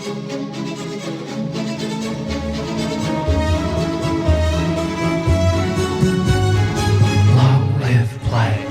Long live play.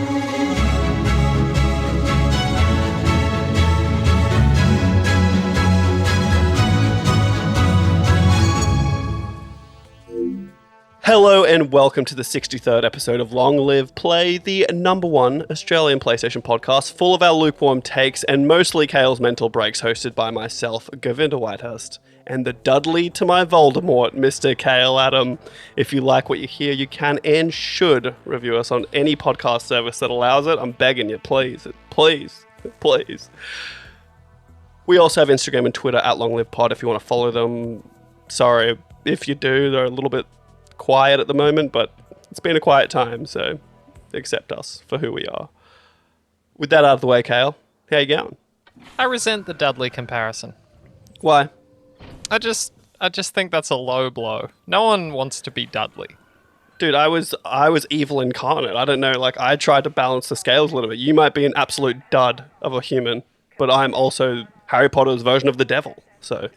Hello and welcome to the 63rd episode of Long Live Play, the #1 Australian PlayStation podcast, full of our lukewarm takes and mostly Khayl's mental breaks, hosted by myself, Govinda Whitehurst, and the Dudley to my Voldemort, Mr. Khayl Adam. If you like what you hear, you can and should review us on any podcast service that allows it. I'm begging you, please, please, please. We also have Instagram and Twitter at LongLivePod if you want to follow them. Sorry if you do, they're a little bit quiet at the moment, but it's been a quiet time, so accept us for who we are. With that out of the way, Khayl, how you going? I resent the Dudley comparison. Why? I just think that's a low blow. No one wants to be Dudley. Dude, I was evil incarnate. I don't know, like, I tried to balance the scales a little bit. You might be an absolute dud of a human, but I'm also Harry Potter's version of the devil, so...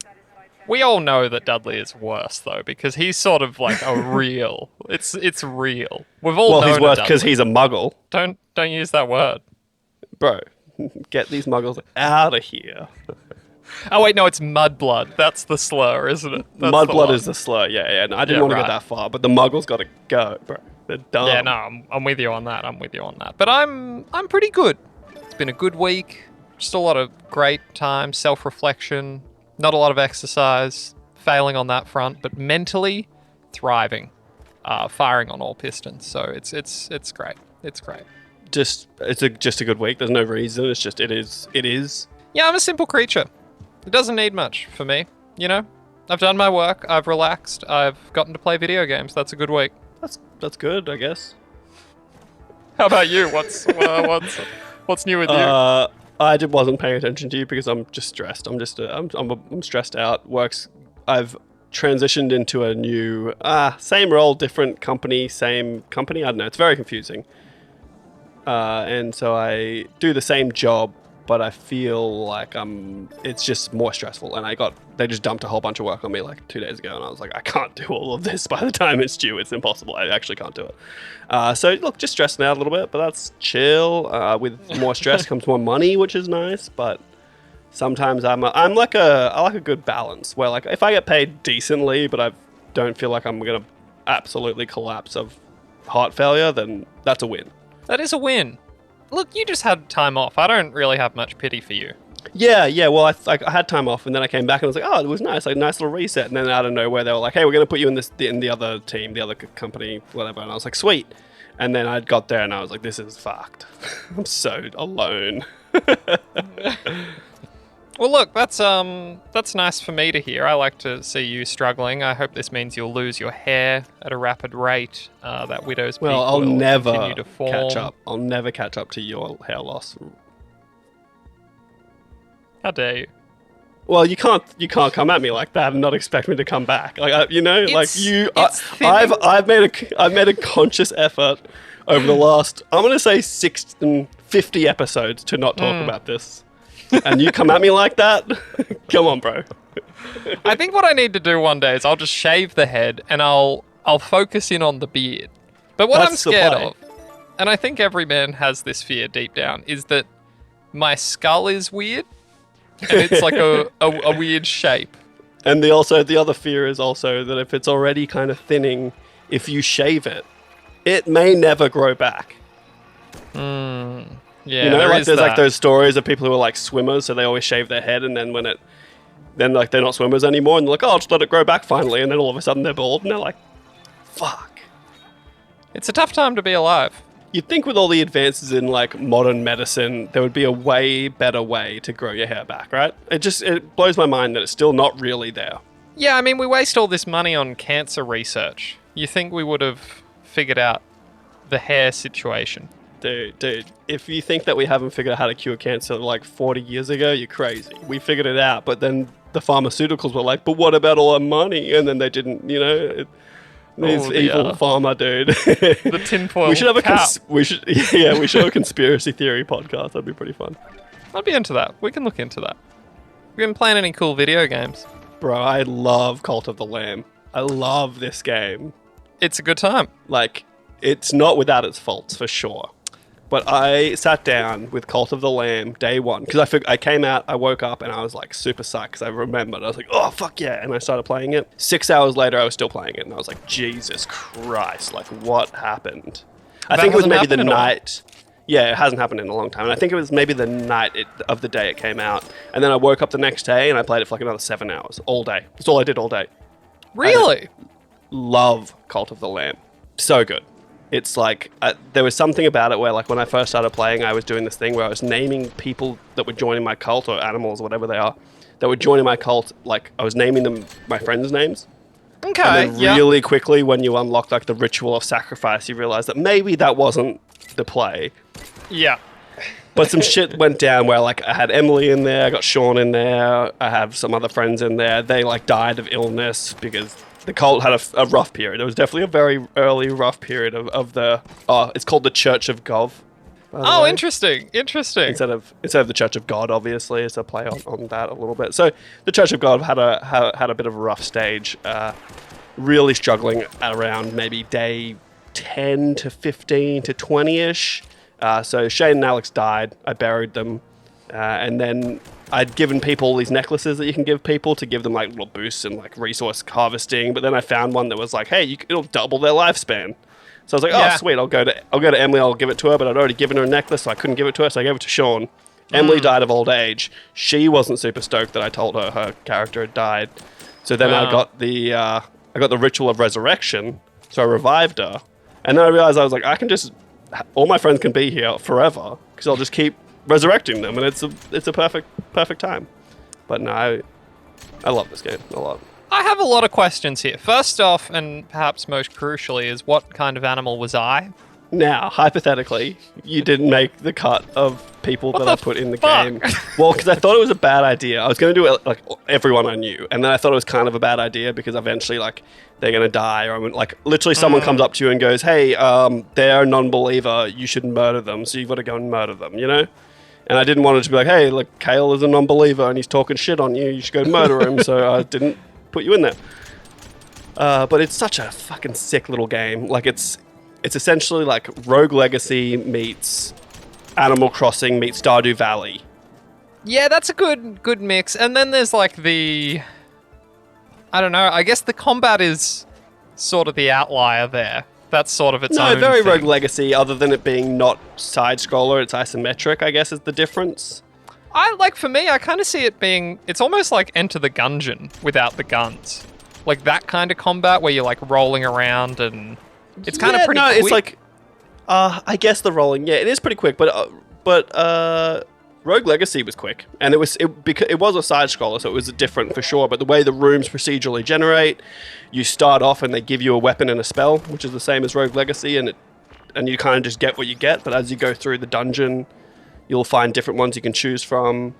We all know that Dudley is worse, though, because he's sort of like a real... It's real. We've all known he's worse Dudley. because he's a muggle. Don't use that word. Bro, get these muggles out of here. Oh, wait, no, it's mudblood. That's the slur, isn't it? That's Mudblood is the slur, yeah. No, I didn't want to get that far, but the muggles got to go, bro. They're dumb. Yeah, no, I'm with you on that. But I'm pretty good. It's been a good week. Just a lot of great time, self-reflection, not a lot of exercise, failing on that front, but mentally thriving, firing on all pistons. So it's great. It's great. It's just a good week. There's no reason. It's just it is. Yeah, I'm a simple creature. It doesn't need much for me. You know, I've done my work. I've relaxed. I've gotten to play video games. That's a good week. That's good, I guess. How about you? What's new with you? I wasn't paying attention to you because I'm just stressed. I'm stressed out. I've transitioned into a new same role, different company, same company. I don't know. It's very confusing. And so I do the same job, but I feel like it's just more stressful. And they just dumped a whole bunch of work on me like 2 days ago, and I was like, I can't do all of this by the time it's due. It's impossible. I actually can't do it. So look, just stressing out a little bit, but that's chill. With more stress comes more money, which is nice. But sometimes I like a good balance where, like, if I get paid decently, but I don't feel like I'm gonna absolutely collapse of heart failure, then that's a win. That is a win. Look, you just had time off. I don't really have much pity for you. Yeah. Well, I had time off, and then I came back and I was like, oh, it was nice, like nice little reset. And then out of nowhere, they were like, hey, we're going to put you in the other team, the other company, whatever. And I was like, sweet. And then I got there and I was like, this is fucked. I'm so alone. Well, look, that's nice for me to hear. I like to see you struggling. I hope this means you'll lose your hair at a rapid rate. That widow's peak I'll will never continue to form. catch up. I'll never catch up to your hair loss. How dare you? Well, you can't come at me like that and not expect me to come back. Like I've made a conscious effort over the last, I'm gonna say 50 episodes to not talk about this. And you come at me like that? Come on, bro. I think what I need to do one day is I'll just shave the head and I'll focus in on the beard. But what I'm scared of, and I think every man has this fear deep down, is that my skull is weird and it's like a weird shape. And the other fear is also that if it's already kind of thinning, if you shave it, it may never grow back. Yeah, you know, like there's that. like those stories of people who are like swimmers, so they always shave their head, and then then like they're not swimmers anymore, and they're like, oh, I'll just let it grow back finally, and then all of a sudden they're bald, and they're like, fuck. It's a tough time to be alive. You'd think with all the advances in like modern medicine, there would be a way better way to grow your hair back, right? It blows my mind that it's still not really there. Yeah, I mean, we waste all this money on cancer research. You think we would have figured out the hair situation? Dude, if you think that we haven't figured out how to cure cancer like 40 years ago, you're crazy. We figured it out, but then the pharmaceuticals were like, but what about all our money? And then they didn't, you know, this evil pharma dude. The tinfoil we should have cap. we should have a conspiracy theory podcast. That'd be pretty fun. I'd be into that. We can look into that. been playing any cool video games? Bro, I love Cult of the Lamb. I love this game. It's a good time. Like, it's not without its faults, for sure. But I sat down with Cult of the Lamb day one, because I came out, I woke up, and I was like super psyched, because I remembered. I was like, oh, fuck yeah, and I started playing it. 6 hours later, I was still playing it, and I was like, Jesus Christ, like, what happened? I think it was maybe the night. Yeah, it hasn't happened in a long time, and I think it was maybe the night of the day it came out, and then I woke up the next day, and I played it for like another 7 hours, all day. That's all I did all day. Really? Love Cult of the Lamb. So good. It's like, there was something about it where, like, when I first started playing, I was doing this thing where I was naming people that were joining my cult, or animals, or whatever they are, that were joining my cult. Like, I was naming them my friends' names. Okay, and then really quickly, when you unlock, like, the ritual of sacrifice, you realize that maybe that wasn't the play. Yeah. But some shit went down where, like, I had Emily in there, I got Sean in there, I have some other friends in there. They, like, died of illness because the cult had a rough period. It was definitely a very early rough period of the... it's called the Church of Gov. Oh, interesting. Interesting. Instead of the Church of God, obviously, it's a play on that a little bit. So the Church of God had a bit of a rough stage, really struggling around maybe day 10 to 15 to 20-ish. So Shane and Alex died. I buried them. And then I'd given people these necklaces that you can give people to give them like little boosts and like resource harvesting. But then I found one that was like, hey, it'll double their lifespan. So I was like, oh, sweet, I'll go to Emily, I'll give it to her. But I'd already given her a necklace, so I couldn't give it to her. So I gave it to Sean. Emily died of old age. She wasn't super stoked that I told her character had died. So then I got the ritual of resurrection. So I revived her. And then I realized I was like, all my friends can be here forever because I'll just keep resurrecting them, and it's a perfect time. But no, I love this game a lot. I have a lot of questions here. First off, and perhaps most crucially, is what kind of animal was I? Now, hypothetically, you didn't make the cut of people that I put in the game. Well, because I thought it was a bad idea. I was going to do it like everyone I knew, and then I thought it was kind of a bad idea because eventually, like, they're going to die, or like literally someone comes up to you and goes, "Hey, they're a non-believer. You should murder them. So you've got to go and murder them." You know. And I didn't want it to be like, "Hey, like Khayl is a non-believer and he's talking shit on you. You should go murder him." So I didn't put you in there. But it's such a fucking sick little game. Like it's essentially like Rogue Legacy meets Animal Crossing meets Stardew Valley. Yeah, that's a good mix. And then there's like I don't know, I guess the combat is sort of the outlier there. That's sort of its own No, very thing. Rogue Legacy, other than it being not side-scroller, it's isometric, I guess is the difference. For me, I kind of see it being, it's almost like Enter the Gungeon without the guns. Like that kind of combat where you're like rolling around and it's kind of pretty quick. It's like, I guess the rolling, it is pretty quick, but Rogue Legacy was quick, and it was a side scroller, so it was different for sure. But the way the rooms procedurally generate, you start off and they give you a weapon and a spell, which is the same as Rogue Legacy, and you kind of just get what you get. But as you go through the dungeon, you'll find different ones you can choose from.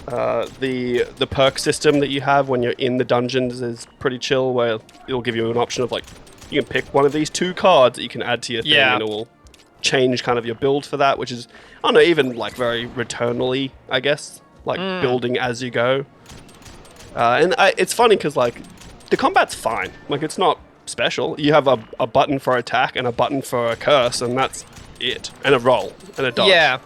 The perk system that you have when you're in the dungeons is pretty chill, where it'll give you an option of like you can pick one of these 2 cards that you can add to your thing, and it will change kind of your build for that, which is, I don't know, even like very returnally, I guess, like building as you go. And it's funny because like the combat's fine, like it's not special. You have a button for attack and a button for a curse, and that's it, and a roll and a dodge. Yeah,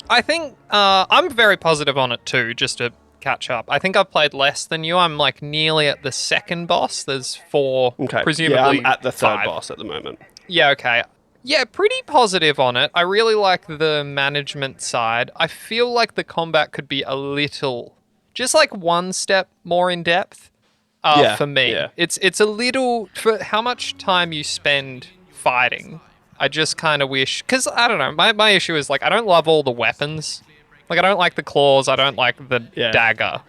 I think I'm very positive on it too, just to catch up. I think I've played less than you. I'm like nearly at the second boss. There's 4, presumably. Yeah, I'm at the 3rd 5. boss at the moment. Yeah, okay. Yeah, pretty positive on it. I really like the management side. I feel like the combat could be a little, just like one step more in depth for me. Yeah. It's a little, for how much time you spend fighting, I just kind of wish, because I don't know, my issue is like, I don't love all the weapons. Like, I don't like the claws, I don't like the dagger.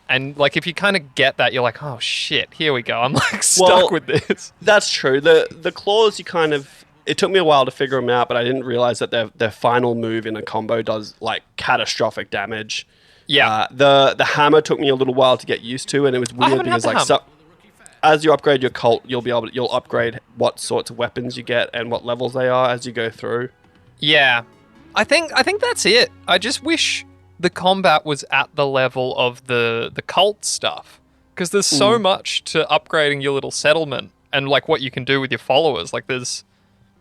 And like, if you kind of get that, you're like, oh shit, here we go. I'm like stuck with this. That's true. The claws, you kind of, it took me a while to figure them out, but I didn't realize that their final move in a combo does like catastrophic damage. Yeah. The hammer took me a little while to get used to, and it was weird because like as you upgrade your cult, you'll upgrade what sorts of weapons you get and what levels they are as you go through. Yeah. I think that's it. I just wish the combat was at the level of the cult stuff. Because there's so much to upgrading your little settlement and like what you can do with your followers. Like there's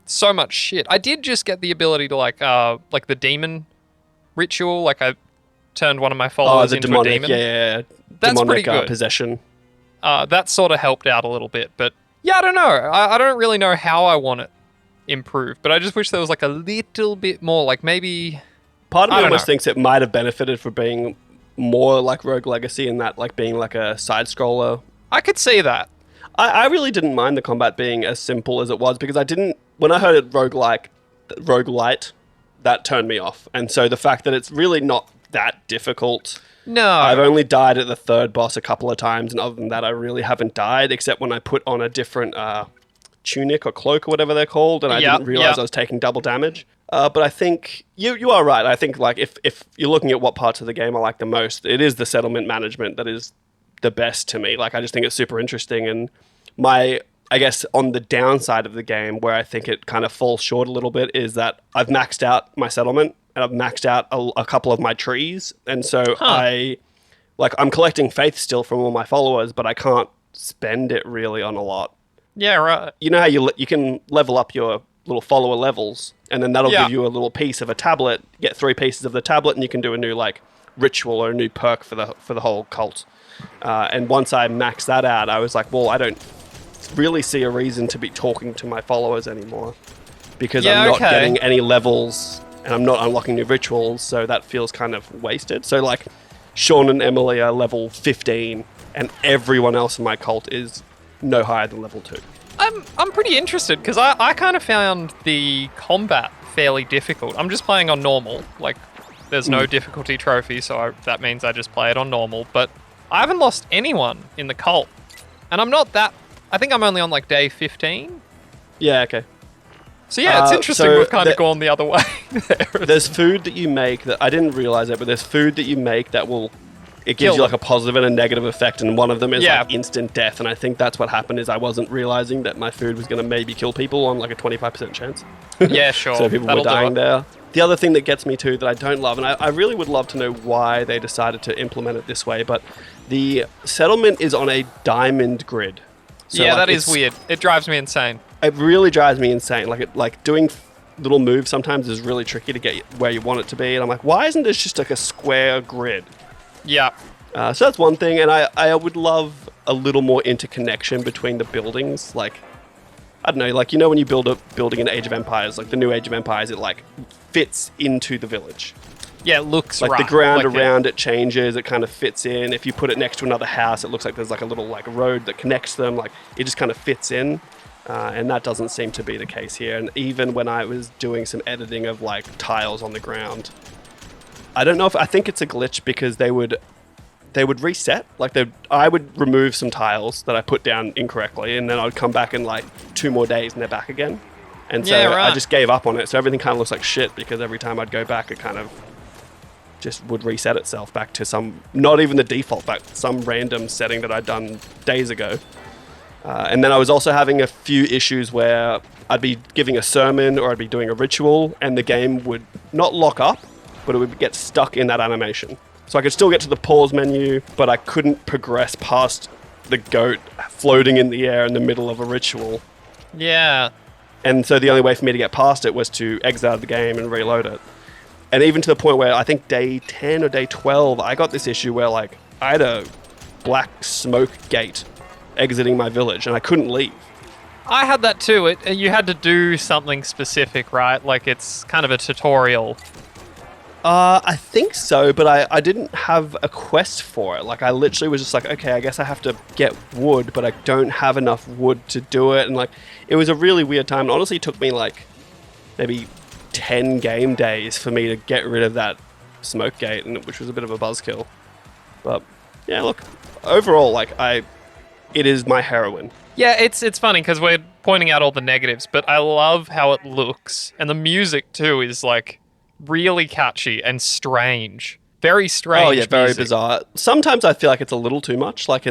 so much shit. I did just get the ability to like the demon ritual. Like I turned one of my followers into demonic, a demon. Yeah. That's demonic, pretty good. Possession. That sort of helped out a little bit. But yeah, I don't know. I don't really know how I want it improved. But I just wish there was like a little bit more. Like maybe... Part of me almost thinks it might have benefited for being more like Rogue Legacy and that like being like a side scroller. I could see that. I really didn't mind the combat being as simple as it was because when I heard it roguelite, that turned me off. And so the fact that it's really not that difficult. No. I've only died at the third boss a couple of times, and other than that I really haven't died except when I put on a different tunic or cloak or whatever they're called, and I didn't realize I was taking double damage. But I think you are right. I think like if you're looking at what parts of the game I like the most, it is the settlement management that is the best to me. Like I just think it's super interesting, and I guess on the downside of the game where I think it kind of falls short a little bit is that I've maxed out my settlement and I've maxed out a couple of my trees, and so I'm collecting faith still from all my followers, but I can't spend it really on a lot. Yeah, right. You know how you can level up your little follower levels, and then that'll give you a little piece of a tablet. Get 3 pieces of the tablet, and you can do a new like ritual or a new perk for the whole cult. And once I maxed that out, I was like, well, I don't really see a reason to be talking to my followers anymore because I'm not getting any levels and I'm not unlocking new rituals, so that feels kind of wasted. So like Sean and Emily are level 15 and everyone else in my cult is no higher than level 2. I'm pretty interested because I kind of found the combat fairly difficult. I'm just playing on normal. Like there's no difficulty trophy, so that means I just play it on normal. But I haven't lost anyone in the cult. And I'm not that... I think I'm only on like day 15. Yeah, okay. So yeah, it's interesting we've kind of gone the other way there. There's food that you make that... I didn't realize it, but there's food that you make that will... It gives you like a positive and a negative effect, and one of them is like instant death. And I think that's what happened is I wasn't realizing that my food was going to maybe kill people on like a 25% chance. Yeah, sure. So people were dying there. The other thing that gets me too that I don't love, and I really would love to know why they decided to implement it this way, but the settlement is on a diamond grid. So yeah, that is weird. It drives me insane. It really drives me insane. Like doing little moves sometimes is really tricky to get where you want it to be. And I'm like, why isn't this just like a square grid? Yeah. So that's one thing, and I would love a little more interconnection between the buildings. Like, I don't know, like, you know when you build a building in Age of Empires, like the new Age of Empires, it like fits into the village. Yeah, it looks like right. The ground like around it changes, it kind of fits in. If you put it next to another house, it looks like there's like a little like road that connects them. Like, it just kind of fits in. And that doesn't seem to be the case here. And even when I was doing some editing of like tiles on the ground, I don't know I think it's a glitch because they would reset. Like I would remove some tiles that I put down incorrectly, and then I'd come back in like 2 more days and they're back again. And so I just gave up on it. So everything kind of looks like shit because every time I'd go back, it kind of just would reset itself back to some, not even the default, but some random setting that I'd done days ago. And then I was also having a few issues where I'd be giving a sermon or I'd be doing a ritual and the game would not lock up, but it would get stuck in that animation. So I could still get to the pause menu, but I couldn't progress past the goat floating in the air in the middle of a ritual. Yeah. And so the only way for me to get past it was to exit out of the game and reload it. And even to the point where I think day 10 or day 12, I got this issue where like I had a black smoke gate exiting my village and I couldn't leave. I had that too. You had to do something specific, right? Like it's kind of a tutorial. I think so, but I didn't have a quest for it. Like I literally was just like, okay, I guess I have to get wood, but I don't have enough wood to do it. And like, it was a really weird time. And honestly, it took me like maybe 10 game days for me to get rid of that smoke gate, which was a bit of a buzzkill. But yeah, look, overall, like it is my heroine. Yeah, it's funny because we're pointing out all the negatives, but I love how it looks. And the music too is like really catchy and strange. Very strange. Oh yeah, very music. bizarre. Sometimes I feel like it's a little too much. Like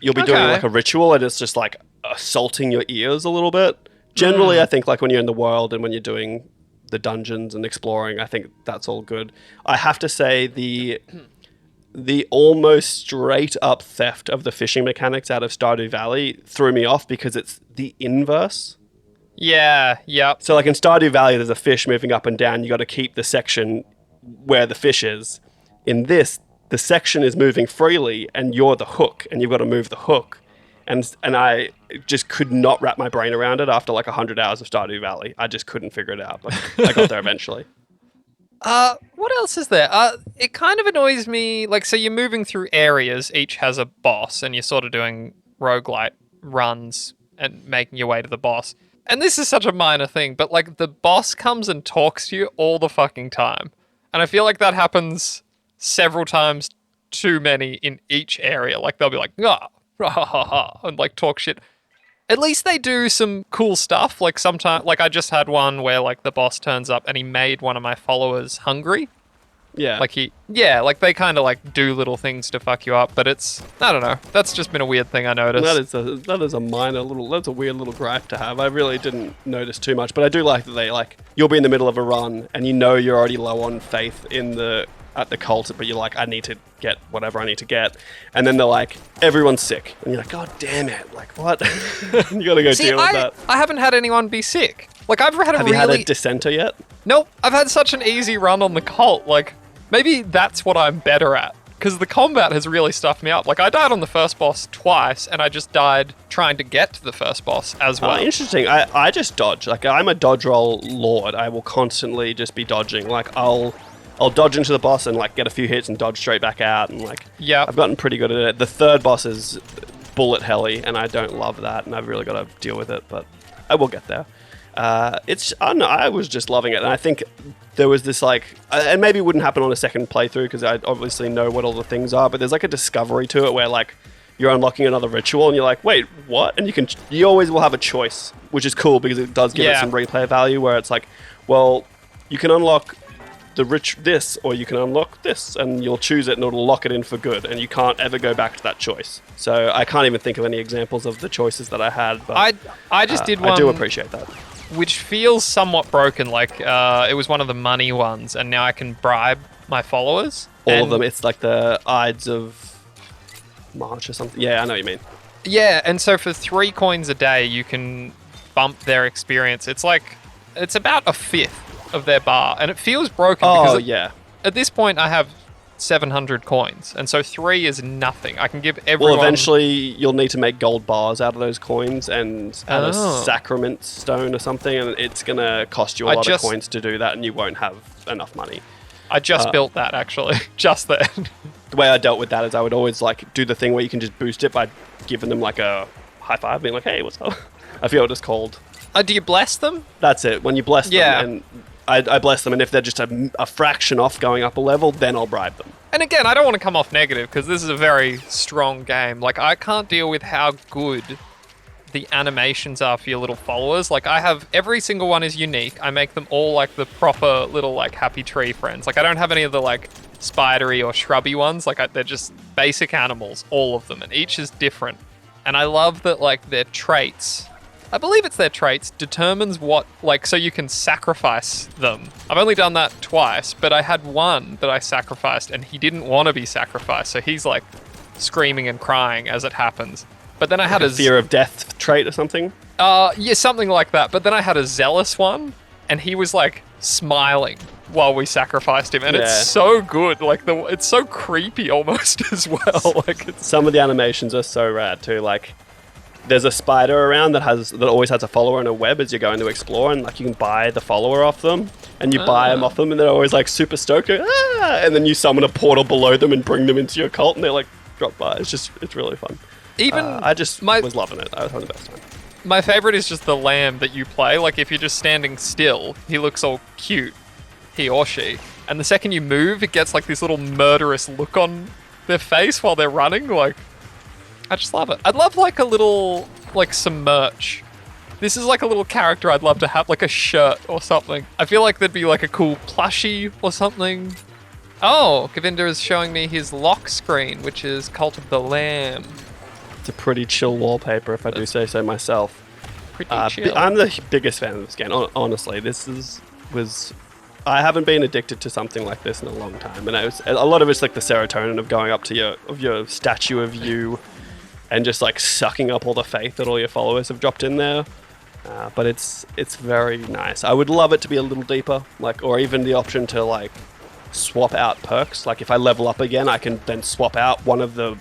you'll be doing like a ritual and it's just like assaulting your ears a little bit. Generally, I think like when you're in the world and when you're doing the dungeons and exploring. I think that's all good. I have to say the almost straight up theft of the fishing mechanics out of Stardew Valley threw me off because it's the inverse. Yeah, yep. So like in Stardew Valley, there's a fish moving up and down. You got to keep the section where the fish is. In this, the section is moving freely and you're the hook and you've got to move the hook. And I just could not wrap my brain around it after like 100 hours of Stardew Valley. I just couldn't figure it out. But I got there eventually. What else is there? It kind of annoys me. Like, so you're moving through areas. Each has a boss, and you're sort of doing roguelite runs and making your way to the boss. And this is such a minor thing, but like the boss comes and talks to you all the fucking time. And I feel like that happens several times too many in each area. Like they'll be like, ah, ha ha ha, and like talk shit. At least they do some cool stuff. Like sometimes, like I just had one where like the boss turns up and he made one of my followers hungry. Yeah. Like like they kind of like do little things to fuck you up, but it's, I don't know. That's just been a weird thing I noticed. That is a minor little, that's a weird little gripe to have. I really didn't notice too much, but I do like that they like, you'll be in the middle of a run and you know you're already low on faith at the cult, but you're like, I need to get whatever I need to get. And then they're like, everyone's sick. And you're like, God damn it. Like, what? You gotta go deal with that. I haven't had anyone be sick. Like, Have you had a dissenter yet? Nope. I've had such an easy run on the cult. Like, maybe that's what I'm better at. Because the combat has really stuffed me up. Like, I died on the first boss twice, and I just died trying to get to the first boss as well. Interesting. I just dodge. Like, I'm a dodge roll lord. I will constantly just be dodging. Like, I'll dodge into the boss and like get a few hits and dodge straight back out, and like I've gotten pretty good at it. The third boss is bullet helly, and I don't love that, and I've really got to deal with it, but I will get there. I don't know, I was just loving it, and I think there was this like, and maybe it wouldn't happen on a second playthrough because I obviously know what all the things are, but there's like a discovery to it where like you're unlocking another ritual and you're like, wait, what? And you always will have a choice, which is cool because it does give it some replay value where it's like, well, you can unlock this, or you can unlock this, and you'll choose it and it'll lock it in for good, and you can't ever go back to that choice. So I can't even think of any examples of the choices that I had, but I just did one. I do appreciate that. Which feels somewhat broken, like it was one of the money ones, and now I can bribe my followers. All of them. It's like the Ides of March or something. Yeah, I know what you mean. Yeah, and so for 3 coins a day, you can bump their experience. It's about a fifth of their bar, and it feels broken because at this point I have 700 coins, and so 3 is nothing. I can give everyone... Well, eventually you'll need to make gold bars out of those coins and add a sacrament stone or something, and it's going to cost you a lot of coins to do that, and you won't have enough money. I just built that, actually, just then. The way I dealt with that is I would always like do the thing where you can just boost it by giving them like a high five, being like, hey, what's up? I forget what it's called. Do you bless them? That's it. When you bless them, and I bless them, and if they're just a fraction off going up a level, then I'll bribe them. And again, I don't want to come off negative, because this is a very strong game. Like, I can't deal with how good the animations are for your little followers. Like, I have, every single one is unique. I make them all like the proper little like happy tree friends. Like, I don't have any of the like spidery or shrubby ones. Like, they're just basic animals, all of them, and each is different. And I love that like their traits, I believe it's their traits, determines what, like, so you can sacrifice them. I've only done that twice, but I had one that I sacrificed and he didn't want to be sacrificed, so he's like screaming and crying as it happens. But then I had a fear of death trait or something? Yeah, something like that. But then I had a zealous one, and he was like smiling while we sacrificed him, and it's so good. Like it's so creepy almost as well. Like some of the animations are so rad too. Like there's a spider around that always has a follower in a web as you're going to explore, and like you can buy the follower off them, and you buy them off them, and they're always like super stoked, and then you summon a portal below them and bring them into your cult, and they're like drop by. It's really fun. Even I just was loving it. I was having the best time. My favorite is just the lamb that you play. Like if you're just standing still, he looks all cute, he or she, and the second you move, it gets like this little murderous look on their face while they're running. Like, I just love it. I'd love like a little, like some merch. This is like a little character I'd love to have, like a shirt or something. I feel like there'd be like a cool plushie or something. Oh, Govinda is showing me his lock screen, which is Cult of the Lamb. It's a pretty chill wallpaper, if I do say so myself. Pretty chill. I'm the biggest fan of this game, honestly. This is was. I haven't been addicted to something like this in a long time, and a lot of it's like the serotonin of going up to your statue of you, and just like sucking up all the faith that all your followers have dropped in there. But it's very nice. I would love it to be a little deeper, like, or even the option to like swap out perks. Like if I level up again, I can then swap out one of the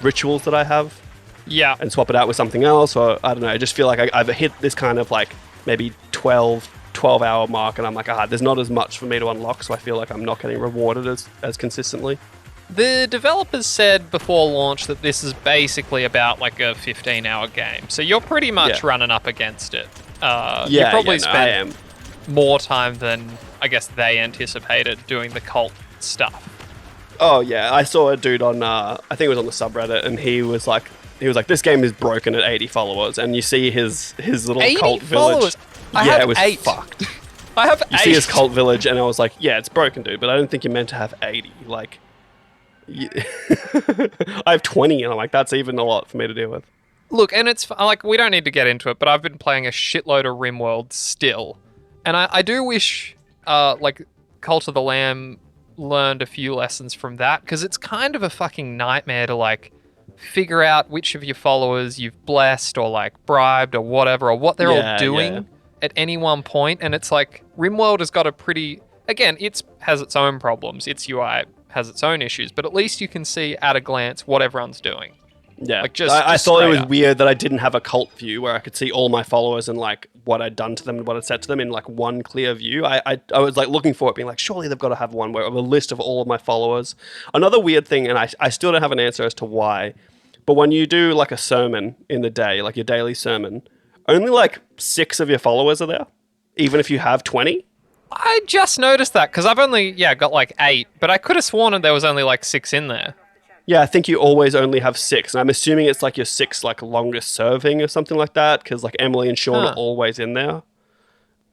rituals that I have. Yeah. And swap it out with something else, or I don't know. I just feel like I've hit this kind of like maybe 12-hour mark, and I'm like, there's not as much for me to unlock, so I feel like I'm not getting rewarded as consistently. The developers said before launch that this is basically about like a 15-hour game, so you're pretty much running up against it. You probably spent more time than I guess they anticipated doing the cult stuff. Oh yeah, I saw a dude on I think it was on the subreddit, and he was like, this game is broken at 80 followers, and you see his little 80 cult followers? village. It was 8. fucked. I have 8. You see his cult village, and I was like, yeah, it's broken, dude, but I don't think you're meant to have 80. Like, I have 20, and I'm like, that's even a lot for me to deal with. Look, and it's like, we don't need to get into it, but I've been playing a shitload of RimWorld still, and I do wish like Cult of the Lamb learned a few lessons from that, because it's kind of a fucking nightmare to like figure out which of your followers you've blessed or like bribed or whatever, or what they're all doing at any one point. And it's like RimWorld has got a pretty, again, it has its own problems, its UI has its own issues, but at least you can see at a glance what everyone's doing. Yeah, like I thought it was weird that I didn't have a cult view where I could see all my followers and like what I'd done to them and what I'd said to them in like one clear view. I was like looking for it, being like, surely they've got to have one where of a list of all of my followers. Another weird thing, and I still don't have an answer as to why, but when you do like a sermon in the day, like your daily sermon, only like 6 of your followers are there, even if you have 20. I just noticed that because I've only got like 8, but I could have sworn that there was only like 6 in there. Yeah, I think you always only have 6, and I'm assuming it's like your 6 like longest serving or something like that, because like Emily and Sean are always in there.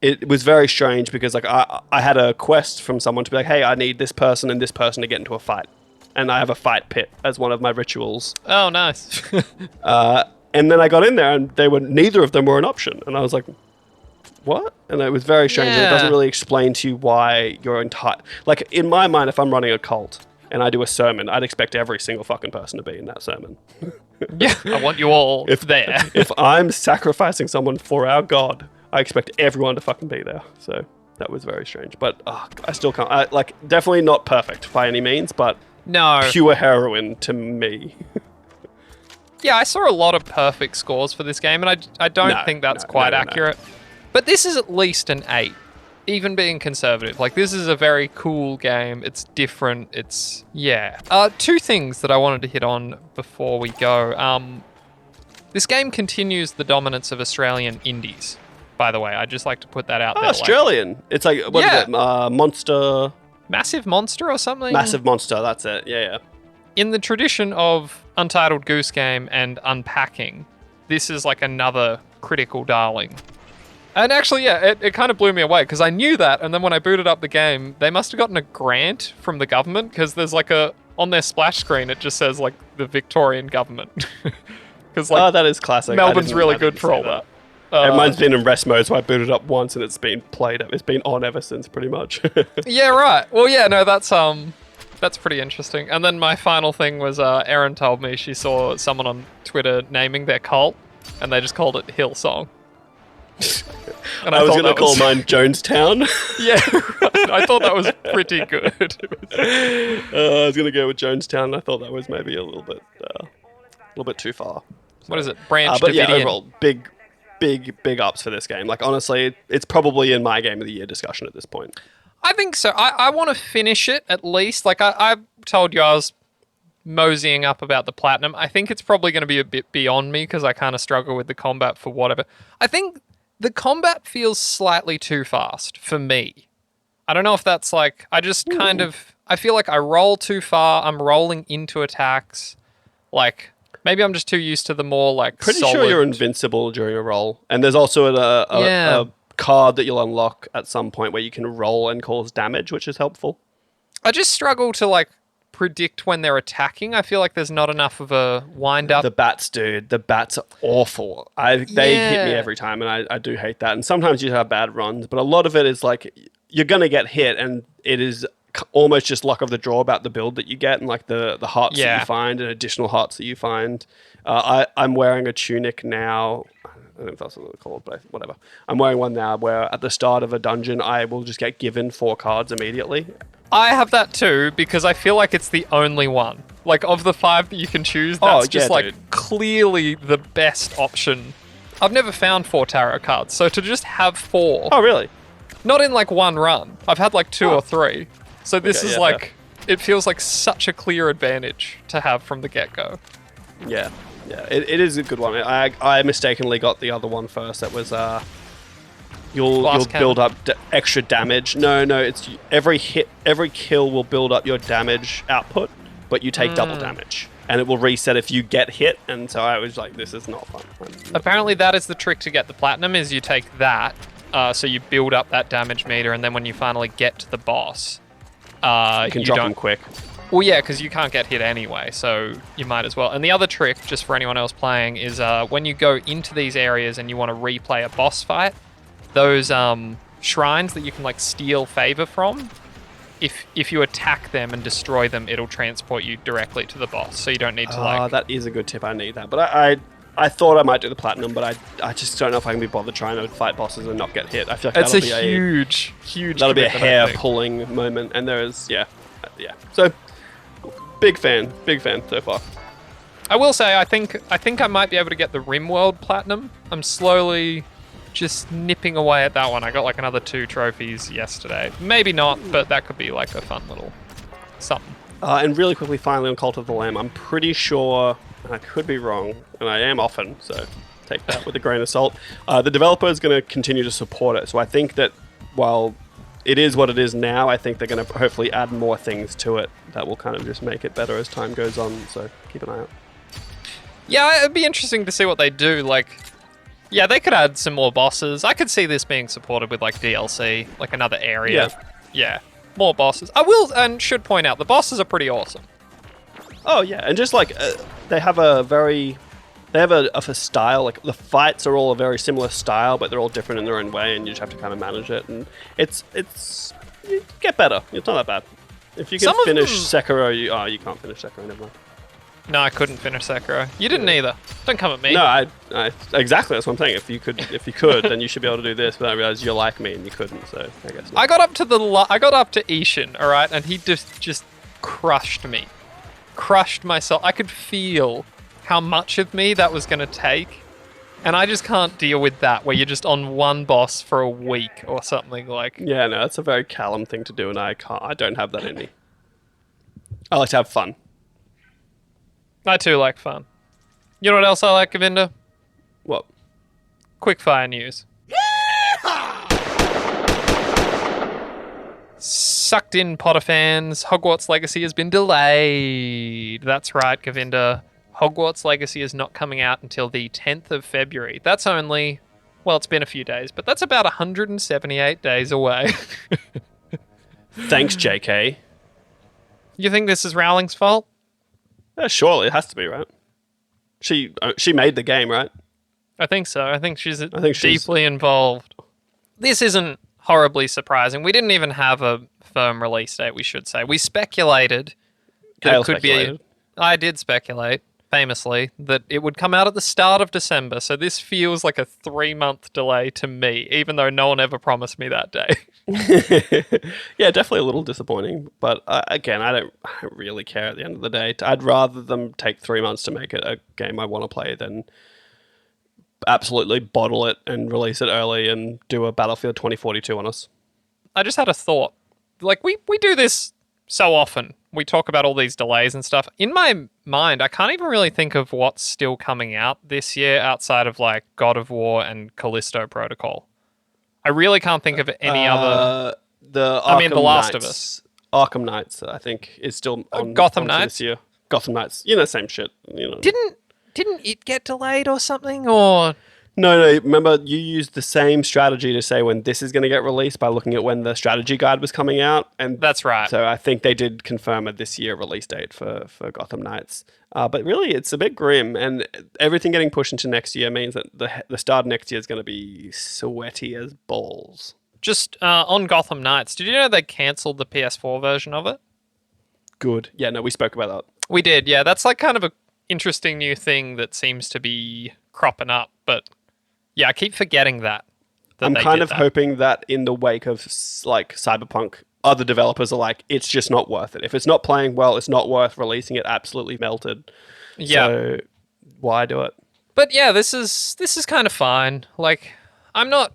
It was very strange because like I had a quest from someone to be like, hey, I need this person and this person to get into a fight, and I have a fight pit as one of my rituals. Oh, nice. And then I got in there, and neither of them were an option, and I was like, what? And it was very strange. And it doesn't really explain to you why your entire, like in my mind, if I'm running a cult and I do a sermon, I'd expect every single fucking person to be in that sermon. Yeah, I want you all there. If I'm sacrificing someone for our God, I expect everyone to fucking be there. So that was very strange. But I still can't, definitely not perfect by any means, but no, pure heroin to me. Yeah, I saw a lot of perfect scores for this game, and I don't think that's quite accurate. But this is at least an 8, even being conservative. Like, this is a very cool game. It's different. It's, 2 things that I wanted to hit on before we go. This game continues the dominance of Australian indies, by the way. I'd just like to put that out there. Australian. It's like, what is it? Monster. Massive Monster or something? Massive Monster, that's it. Yeah. In the tradition of Untitled Goose Game and Unpacking, this is like another critical darling. And actually, it kind of blew me away because I knew that, and then when I booted up the game, they must have gotten a grant from the government because there's like on their splash screen, it just says like the Victorian government. Because that is classic. Melbourne's really good for all that. Mine's been in rest mode, so I booted up once and it's been played. It's been on ever since, pretty much. Yeah, right. Well, yeah, no, that's pretty interesting. And then my final thing was Erin told me she saw someone on Twitter naming their cult, and they just called it Hillsong. And I was going to call mine Jonestown. Yeah, right. I thought that was pretty good. I was going to go with Jonestown, and I thought that was maybe a little bit too far. So, what is it? Branch but Davidian. Yeah, overall, big ups for this game. Like, honestly, it's probably in my Game of the Year discussion at this point. I think so. I want to finish it at least. Like, I told you I was moseying up about the platinum. I think it's probably going to be a bit beyond me because I kind of struggle with the combat for whatever. I think the combat feels slightly too fast for me. I don't know if that's like, I just kind of, I feel like I roll too far. I'm rolling into attacks. Like, maybe I'm just too used to the more like Pretty solid... sure you're invincible during a roll. And there's also a card that you'll unlock at some point where you can roll and cause damage, which is helpful. I just struggle to like predict when they're attacking. I feel like there's not enough of a wind up. The bats, dude. The bats are awful. They hit me every time, and I do hate that. And sometimes you have bad runs, but a lot of it is like you're going to get hit, and it is almost just luck of the draw about the build that you get and like the hearts that you find and additional hearts that you find. I'm wearing a tunic now. I don't know if that's what they're called, but whatever. I'm wearing one now where at the start of a dungeon, I will just get given 4 cards immediately. I have that too because I feel like it's the only one. Like of the 5 that you can choose, that's just like clearly the best option. I've never found 4 tarot cards, so to just have 4. Oh, really? Not in like one run. I've had like 2 or 3. So this is like, it feels like such a clear advantage to have from the get-go. Yeah. Yeah, it is a good one. I mistakenly got the other one first. That was you'll build up extra damage. No, it's every kill will build up your damage output, but you take double damage, and it will reset if you get hit. And so I was like, this is not fun. Apparently, that is the trick to get the platinum. Is you take that, so you build up that damage meter, and then when you finally get to the boss, you can drop them quick. Well, yeah, because you can't get hit anyway, so you might as well. And the other trick, just for anyone else playing, is when you go into these areas and you want to replay a boss fight, those shrines that you can like steal favor from, if you attack them and destroy them, it'll transport you directly to the boss, so you don't need to like... that is a good tip. I need that. But I thought I might do the platinum, but I just don't know if I can be bothered trying to fight bosses and not get hit. I feel like it's a huge that'll be a hair-pulling moment, and there is... Yeah. So... Big fan so far. I will say, I think I might be able to get the RimWorld Platinum. I'm slowly just nipping away at that one. I got like another 2 trophies yesterday. Maybe not, but that could be like a fun little something. And really quickly, finally on Cult of the Lamb, I'm pretty sure, and I could be wrong, and I am often, so take that with a grain of salt. The developer is going to continue to support it, so I think that while it is what it is now, I think they're going to hopefully add more things to it that will kind of just make it better as time goes on, so keep an eye out. Yeah, it'd be interesting to see what they do. Like, yeah, they could add some more bosses. I could see this being supported with like DLC, like another area. Yeah, more bosses. I will and should point out the bosses are pretty awesome. Oh yeah, and just like they have a style. Like the fights are all a very similar style, but they're all different in their own way, and you just have to kind of manage it. And it's you get better. It's not that bad. If you can finish Sekiro, you can't finish Sekiro. Never mind. No, I couldn't finish Sekiro. You didn't either. Don't come at me. No, I exactly. That's what I'm saying. If you could, then you should be able to do this. But I realized you're like me and you couldn't. So I guess not. I got up to Ishin, all right, and he just crushed me, crushed myself. I could feel how much of me that was going to take, and I just can't deal with that. Where you're just on one boss for a week or something like. Yeah, no, that's a very Callum thing to do, and I don't have that in me. I like to have fun. I too like fun. You know what else I like, Govinda? What? Quickfire news. Sucked in, Potter fans. Hogwarts Legacy has been delayed. That's right, Govinda. Hogwarts Legacy is not coming out until the 10th of February. That's only, well, it's been a few days, but that's about 178 days away. Thanks, JK. You think this is Rowling's fault? Surely it has to be, right? She made the game, right? I think so. I think she's deeply involved. This isn't horribly surprising. We didn't even have a firm release date, we should say. We speculated that Khayl it could be... I did speculate, famously, that it would come out at the start of December. So this feels like a 3-month delay to me, even though no one ever promised me that day. Yeah, definitely a little disappointing. But again, I don't really care at the end of the day. I'd rather them take 3 months to make it a game I want to play than absolutely bottle it and release it early and do a Battlefield 2042 on us. I just had a thought. Like, we do this so often. We talk about all these delays and stuff. In my mind, I can't even really think of what's still coming out this year outside of, like, God of War and Callisto Protocol. I really can't think of any other... The Last of Us. Arkham Knights, I think, is still on Gotham Knights this year. Gotham Knights, same shit. Didn't it get delayed or something? Or No, remember you used the same strategy to say when this is going to get released by looking at when the strategy guide was coming out. And That's right. So I think they did confirm a this year release date for Gotham Knights. But really, it's a bit grim, and everything getting pushed into next year means that the start of next year is going to be sweaty as balls. Just on Gotham Knights, did you know they cancelled the PS4 version of it? Good. Yeah, no, we spoke about that. We did, yeah. That's like kind of a interesting new thing that seems to be cropping up, but yeah, I keep forgetting that I'm kind of hoping that in the wake of like Cyberpunk, other developers are like, it's just not worth it. If it's not playing well, it's not worth releasing it absolutely melted. Yeah. So why do it? But yeah, this is kind of fine. Like, I'm going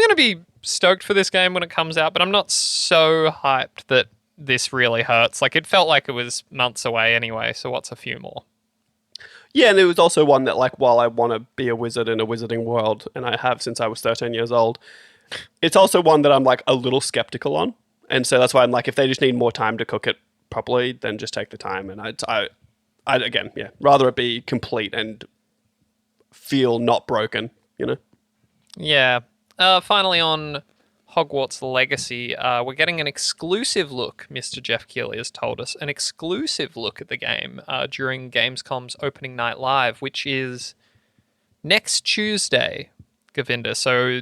to be stoked for this game when it comes out, but I'm not so hyped that this really hurts. Like, it felt like it was months away anyway, so what's a few more? Yeah, and it was also one that, like, while I want to be a wizard in a wizarding world, and I have since I was 13 years old, it's also one that I'm, like, a little skeptical on. And so that's why I'm like, if they just need more time to cook it properly, then just take the time. And I again, yeah, rather it be complete and feel not broken, you know? Yeah. Finally on Hogwarts Legacy, we're getting an exclusive look, Mr. Jeff Keighley has told us, an exclusive look at the game during Gamescom's opening night live, which is next Tuesday, Govinda. So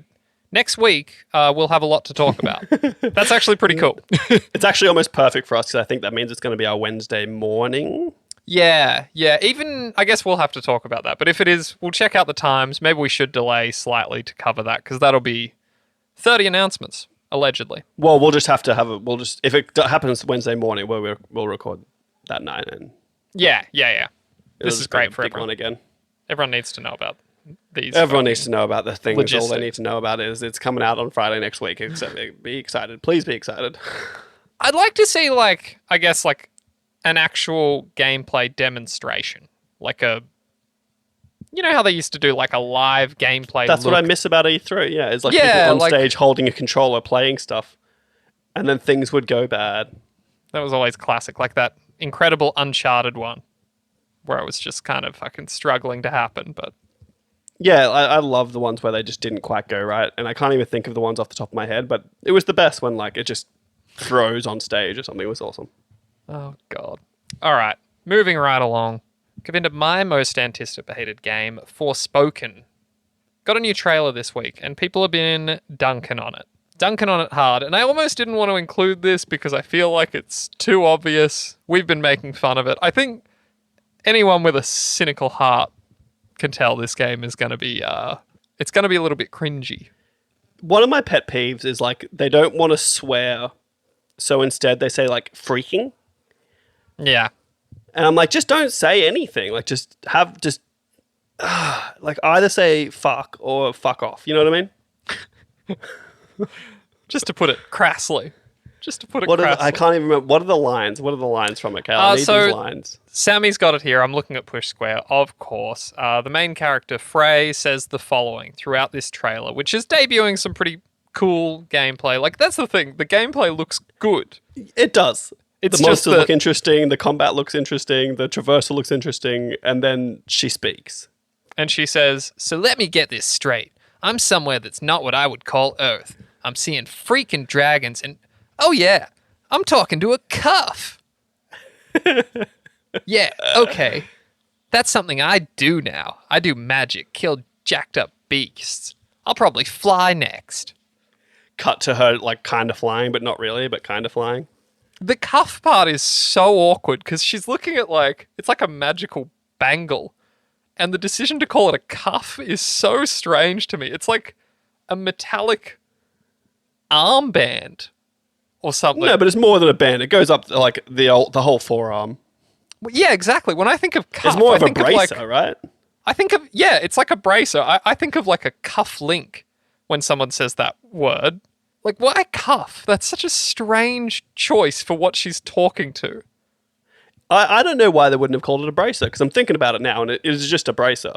next week, we'll have a lot to talk about. That's actually pretty cool. It's actually almost perfect for us because I think that means it's going to be our Wednesday morning. Yeah. Even, I guess we'll have to talk about that. But if it is, we'll check out the times. Maybe we should delay slightly to cover that because that'll be 30 announcements, allegedly. Well, we'll just have to have if it happens Wednesday morning, we'll record that night. And Yeah. This is great for big everyone. one again. Everyone needs to know about these. Everyone needs to know about the thing. Logistics. All they need to know about is it's coming out on Friday next week. Except be excited. Please be excited. I'd like to see, like, I guess, like, an actual gameplay demonstration. Like a... You know how they used to do, like, a live gameplay That's look? what I miss about E3, yeah. It's like Yeah, people on like- stage holding a controller, playing stuff. And then things would go bad. That was always classic. Like that incredible Uncharted one. Where it was just kind of fucking struggling to happen, but... Yeah, I love the ones where they just didn't quite go right. And I can't even think of the ones off the top of my head, but it was the best when, like, it just froze on stage or something. It was awesome. Oh, God. All right. Moving right along. Govinda, my most anticipated game, Forspoken, got a new trailer this week, and people have been dunking on it. Dunking on it hard. And I almost didn't want to include this because I feel like it's too obvious. We've been making fun of it. I think anyone with a cynical heart can tell this game is going to be, it's going to be a little bit cringy. One of my pet peeves is, like, they don't want to swear, so instead they say, like, freaking. Yeah. And I'm like, just don't say anything. Like, like, either say fuck or fuck off. You know what I mean? Just to put it crassly. I can't even remember. What are the lines? What are the lines from it, Khayl? I need these lines. Sammy's got it here. I'm looking at Push Square, of course. The main character, Frey, says the following throughout this trailer, which is debuting some pretty cool gameplay. Like, that's the thing. The gameplay looks good. It does. It's the just monsters look interesting, the combat looks interesting, the traversal looks interesting, and then she speaks. And she says, "So let me get this straight. I'm somewhere that's not what I would call Earth. I'm seeing freaking dragons and, oh yeah, I'm talking to a cuff." Yeah, okay. That's something I do now. I do magic, kill jacked up beasts. I'll probably fly next. Cut to her, like, kind of flying, but not really, but kind of flying. The cuff part is so awkward because she's looking at, like, it's like a magical bangle. And the decision to call it a cuff is so strange to me. It's like a metallic armband or something. No, but it's more than a band. It goes up, like, the whole forearm. Well, yeah, exactly. When I think of cuff, It's more of I a think bracer, of, like, right? I think of, yeah, it's like a bracer. I think of, like, a cuff link when someone says that word. Like, why cuff? That's such a strange choice for what she's talking to. I don't know why they wouldn't have called it a bracer, because I'm thinking about it now, and it is just a bracer.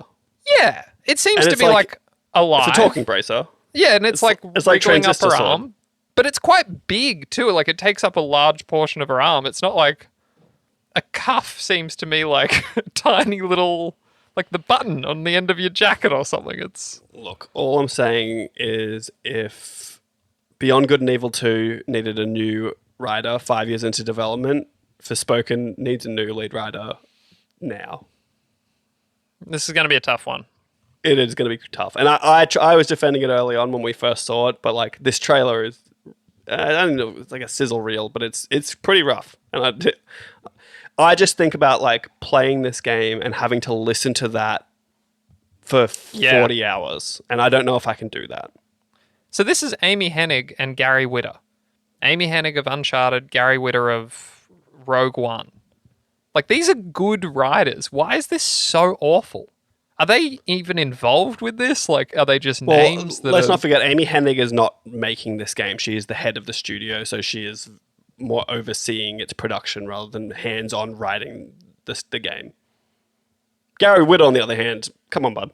Yeah, it seems And to it's be like alive. It's a talking bracer. Yeah, and it's like wriggling up transistor her sword. arm. But it's quite big too. Like, it takes up a large portion of her arm. It's not like a cuff seems to me like a tiny little like the button on the end of your jacket or something. It's Look, all I'm saying is if Beyond Good and Evil 2 needed a new writer 5 years into development, Forspoken needs a new lead writer now. This is going to be a tough one. It is going to be tough. And I was defending it early on when we first saw it, but like this trailer is, I don't know, it's like a sizzle reel, but it's pretty rough. And I just think about like playing this game and having to listen to that for 40 hours. And I don't know if I can do that. So this is Amy Hennig and Gary Whitta. Amy Hennig of Uncharted, Gary Whitta of Rogue One. Like, these are good writers. Why is this so awful? Are they even involved with this? Like, are they just names? Let's not forget, Amy Hennig is not making this game. She is the head of the studio, so she is more overseeing its production rather than hands-on writing the game. Gary Whitta, on the other hand, come on, bud.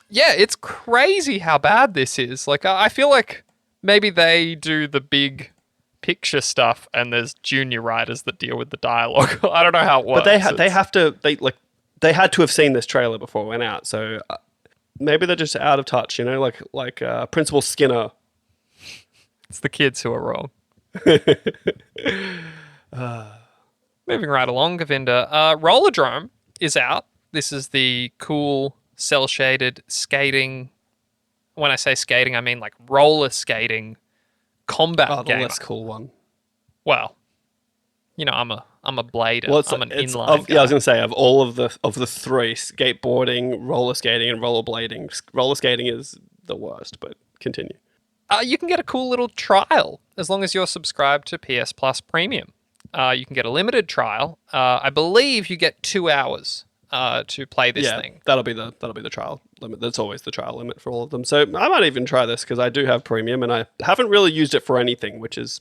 Yeah, it's crazy how bad this is. Like, I feel like maybe they do the big picture stuff and there's junior writers that deal with the dialogue. I don't know how it works. But they had to have seen this trailer before it went out, so maybe they're just out of touch, you know, like Principal Skinner. It's the kids who are wrong. Moving right along, Govinda. Rollerdrome is out. This is the cool cel-shaded skating. When I say skating, I mean like roller skating combat game. The less cool one. Well, you know, I'm a blader. Well, I'm an inline guy. Yeah, I was going to say, of all of the three, skateboarding, roller skating, and rollerblading, roller skating is the worst, but continue. You can get a cool little trial as long as you're subscribed to PS Plus Premium. You can get a limited trial. I believe you get 2 hours to play this thing. That'll be the trial limit. That's always the trial limit for all of them. So I might even try this because I do have Premium and I haven't really used it for anything, which is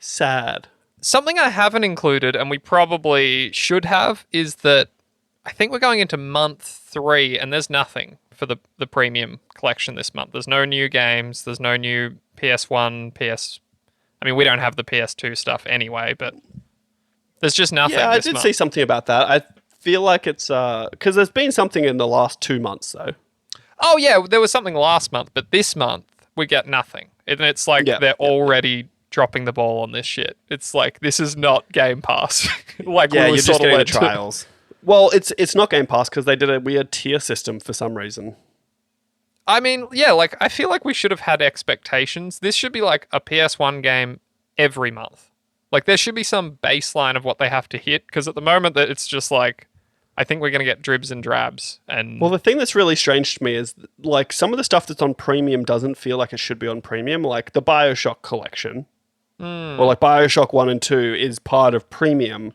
sad. Something I haven't included, and we probably should have, is that I think we're going into month 3 and there's nothing for the premium collection this month. There's no new games. There's no new PS1, I mean, we don't have the PS2 stuff anyway, but there's just nothing. Yeah, I this did month. see something about that. I feel like it's because there's been something in the last 2 months though. Oh yeah, there was something last month, but this month we get nothing. And it's like they're already dropping the ball on this shit. It's like, this is not Game Pass. Like, yeah, we you're just just getting the to trials. Well, it's not Game Pass because they did a weird tier system for some reason. I mean, yeah, like, I feel like we should have had expectations. This should be like a PS1 game every month. Like, there should be some baseline of what they have to hit, because at the moment that it's just like, I think we're going to get dribs and drabs. And well, the thing that's really strange to me is like some of the stuff that's on Premium doesn't feel like it should be on Premium, like the BioShock collection. Or like BioShock 1 and 2 is part of Premium.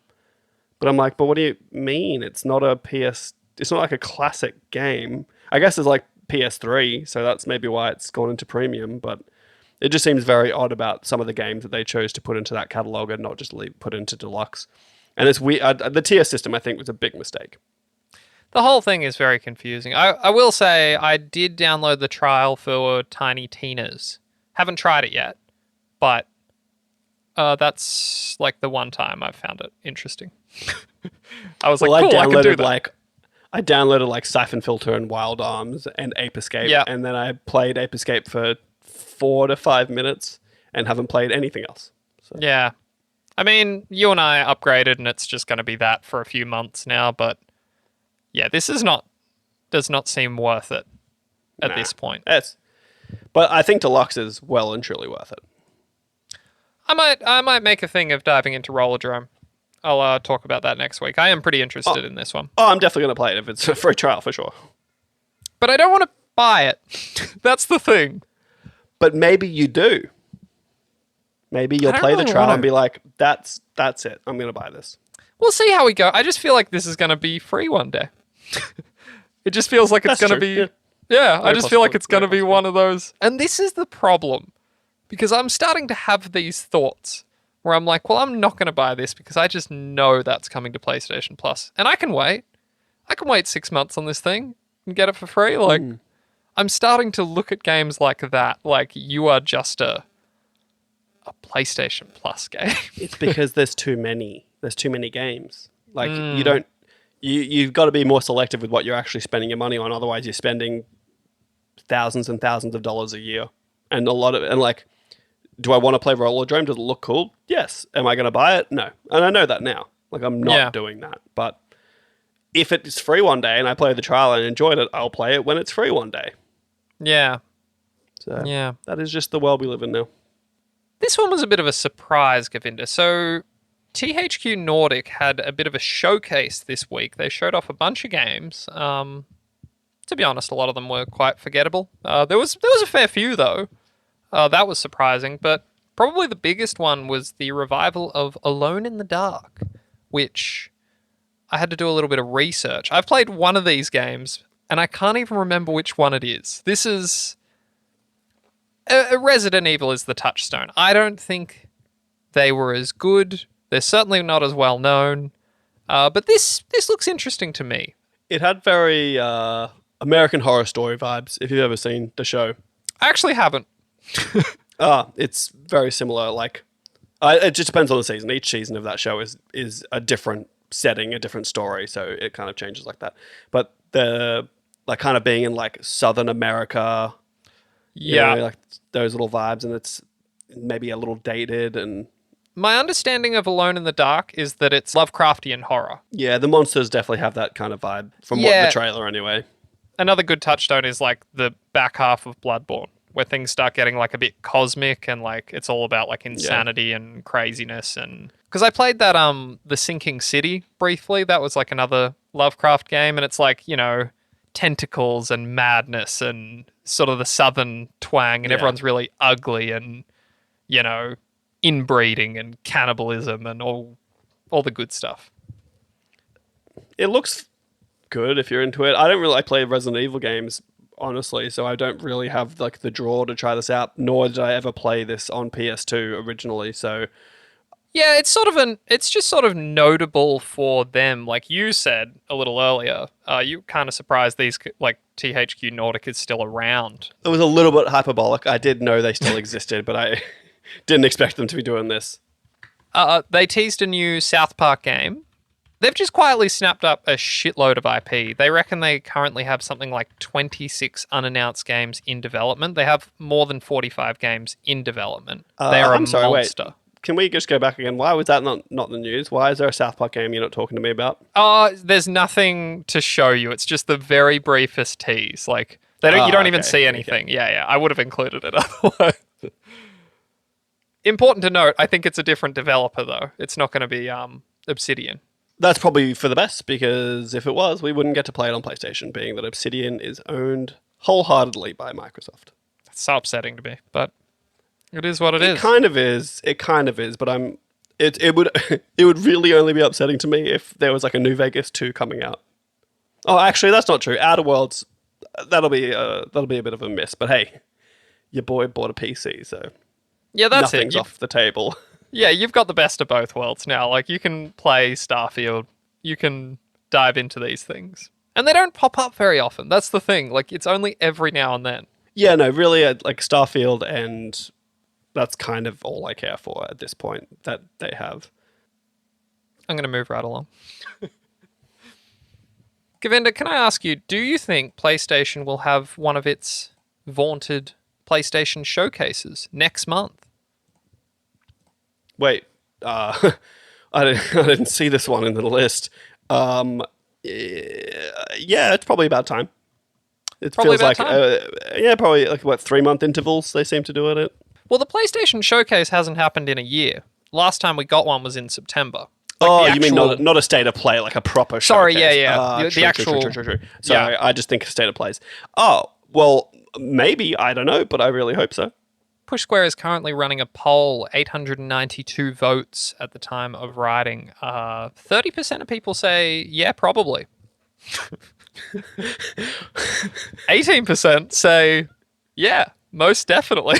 But I'm like, but what do you mean? It's not it's not like a classic game. I guess it's like PS3, so that's maybe why it's gone into Premium, but it just seems very odd about some of the games that they chose to put into that catalog and not just put into Deluxe. And it's weird. The tier system, I think, was a big mistake. the whole thing is very confusing. I will say I did download the trial for Tiny Tina's. Haven't tried it yet, but that's like the one time I've found it interesting. I was like, cool, I can do that. I downloaded like Siphon Filter and Wild Arms and Ape Escape, and then I played Ape Escape for 4 to 5 minutes and haven't played anything else. So. Yeah. I mean, you and I upgraded and it's just going to be that for a few months now, but yeah, this does not seem worth it at this point. But I think Deluxe is well and truly worth it. I might make a thing of diving into Rollerdrome. I'll talk about that next week. I am pretty interested in this one. Oh, I'm definitely going to play it if it's a free trial for sure. But I don't want to buy it. That's the thing. But maybe you do. Maybe you'll play the trial and be like, that's it. I'm going to buy this. We'll see how we go. I just feel like this is going to be free one day. It just feels like it's going to be... Yeah, I just feel like it's going to be one of those. And this is the problem. Because I'm starting to have these thoughts where I'm like, well, I'm not going to buy this because I just know that's coming to PlayStation Plus. And I can wait. I can wait 6 months on this thing and get it for free. Like, I'm starting to look at games like that. Like, you are just a PlayStation Plus game. It's because there's too many. There's too many games. Like, you've got to be more selective with what you're actually spending your money on. Otherwise, you're spending thousands and thousands of dollars a year, and like, do I want to play Rollerdrome? Does it look cool? Yes. Am I going to buy it? No. And I know that now. Like, I'm not doing that. But if it's free one day and I play the trial and enjoyed it, I'll play it when it's free one day. Yeah. So that is just the world we live in now. This one was a bit of a surprise, Govinda. So THQ Nordic had a bit of a showcase this week. They showed off a bunch of games. To be honest, a lot of them were quite forgettable. There was a fair few, though. That was surprising. But probably the biggest one was the revival of Alone in the Dark, which I had to do a little bit of research. I've played one of these games, and I can't even remember which one it is. This is... Resident Evil is the touchstone. I don't think they were as good. They're certainly not as well known. But this looks interesting to me. It had very American Horror Story vibes, if you've ever seen the show. I actually haven't. It's very similar. Like, it just depends on the season. Each season of that show is a different setting, a different story, so it kind of changes like that. But the like kind of being in like Southern America, like those little vibes, and it's maybe a little dated. And my understanding of Alone in the Dark is that it's Lovecraftian horror. Yeah, the monsters definitely have that kind of vibe from what the trailer anyway. Another good touchstone is like the back half of Bloodborne, where things start getting like a bit cosmic and like it's all about like insanity and craziness. And because I played that The Sinking City briefly, that was like another Lovecraft game, and it's like, you know, tentacles and madness and sort of the southern twang, and everyone's really ugly and, you know, inbreeding and cannibalism and all the good stuff. It looks good if you're into it. I don't really play Resident Evil games, honestly, so I don't really have like the draw to try this out, nor did I ever play this on PS2 originally, so yeah, it's just sort of notable for them. Like you said a little earlier, you kind of surprised these, like, THQ Nordic is still around. It was a little bit hyperbolic. I did know they still existed, but I didn't expect them to be doing this. They teased a new South Park game. They've just quietly snapped up a shitload of IP. They reckon they currently have something like 26 unannounced games in development. They have more than 45 games in development. They are a monster. Wait. Can we just go back again? Why was that not the news? Why is there a South Park game you're not talking to me about? There's nothing to show you. It's just the very briefest tease. Like, you don't even see anything. Okay. Yeah. I would have included it otherwise. Important to note, I think it's a different developer, though. It's not going to be Obsidian. That's probably for the best, because if it was, we wouldn't get to play it on PlayStation, being that Obsidian is owned wholeheartedly by Microsoft. That's so upsetting to me, but it is what it is. It kind of is, but it would really only be upsetting to me if there was like a New Vegas 2 coming out. Oh, actually, that's not true. Outer Worlds, that'll be a bit of a miss. But hey, your boy bought a PC, so yeah, that's nothing's off the table. Yeah, you've got the best of both worlds now. Like, you can play Starfield, you can dive into these things, and they don't pop up very often. That's the thing. Like, it's only every now and then. Yeah, no, really, like Starfield, and that's kind of all I care for at this point that they have. I'm going to move right along. Govinda, can I ask you, do you think PlayStation will have one of its vaunted PlayStation showcases next month? Wait, I didn't see this one in the list. Yeah, it's probably about time. It probably feels like probably like 3-month intervals they seem to do it. Well, the PlayStation Showcase hasn't happened in a year. Last time we got one was in September. Like you mean not a state of play, like a proper showcase? Sorry, yeah. The actual. Sorry, I just think state of plays. Oh, well, maybe, I don't know, but I really hope so. Push Square is currently running a poll, 892 votes at the time of writing. 30% of people say, yeah, probably. 18% say, yeah, most definitely.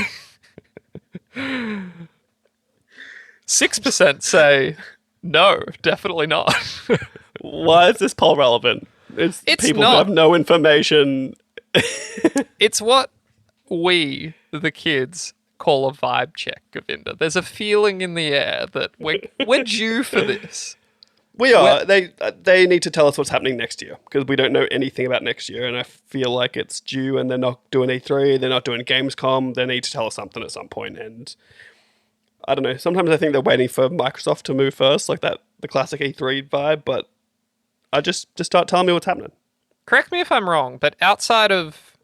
6% say, no, definitely not. Why is this poll relevant? It's people not. who have no information. It's what we, the kids, call a vibe check, Govinda. There's a feeling in the air that we're due for this. We are. They need to tell us what's happening next year because we don't know anything about next year, and I feel like it's due. And they're not doing E3. They're not doing Gamescom. They need to tell us something at some point. And I don't know. Sometimes I think they're waiting for Microsoft to move first, like the classic E3 vibe. But I just start telling me what's happening. Correct me if I'm wrong, but outside of,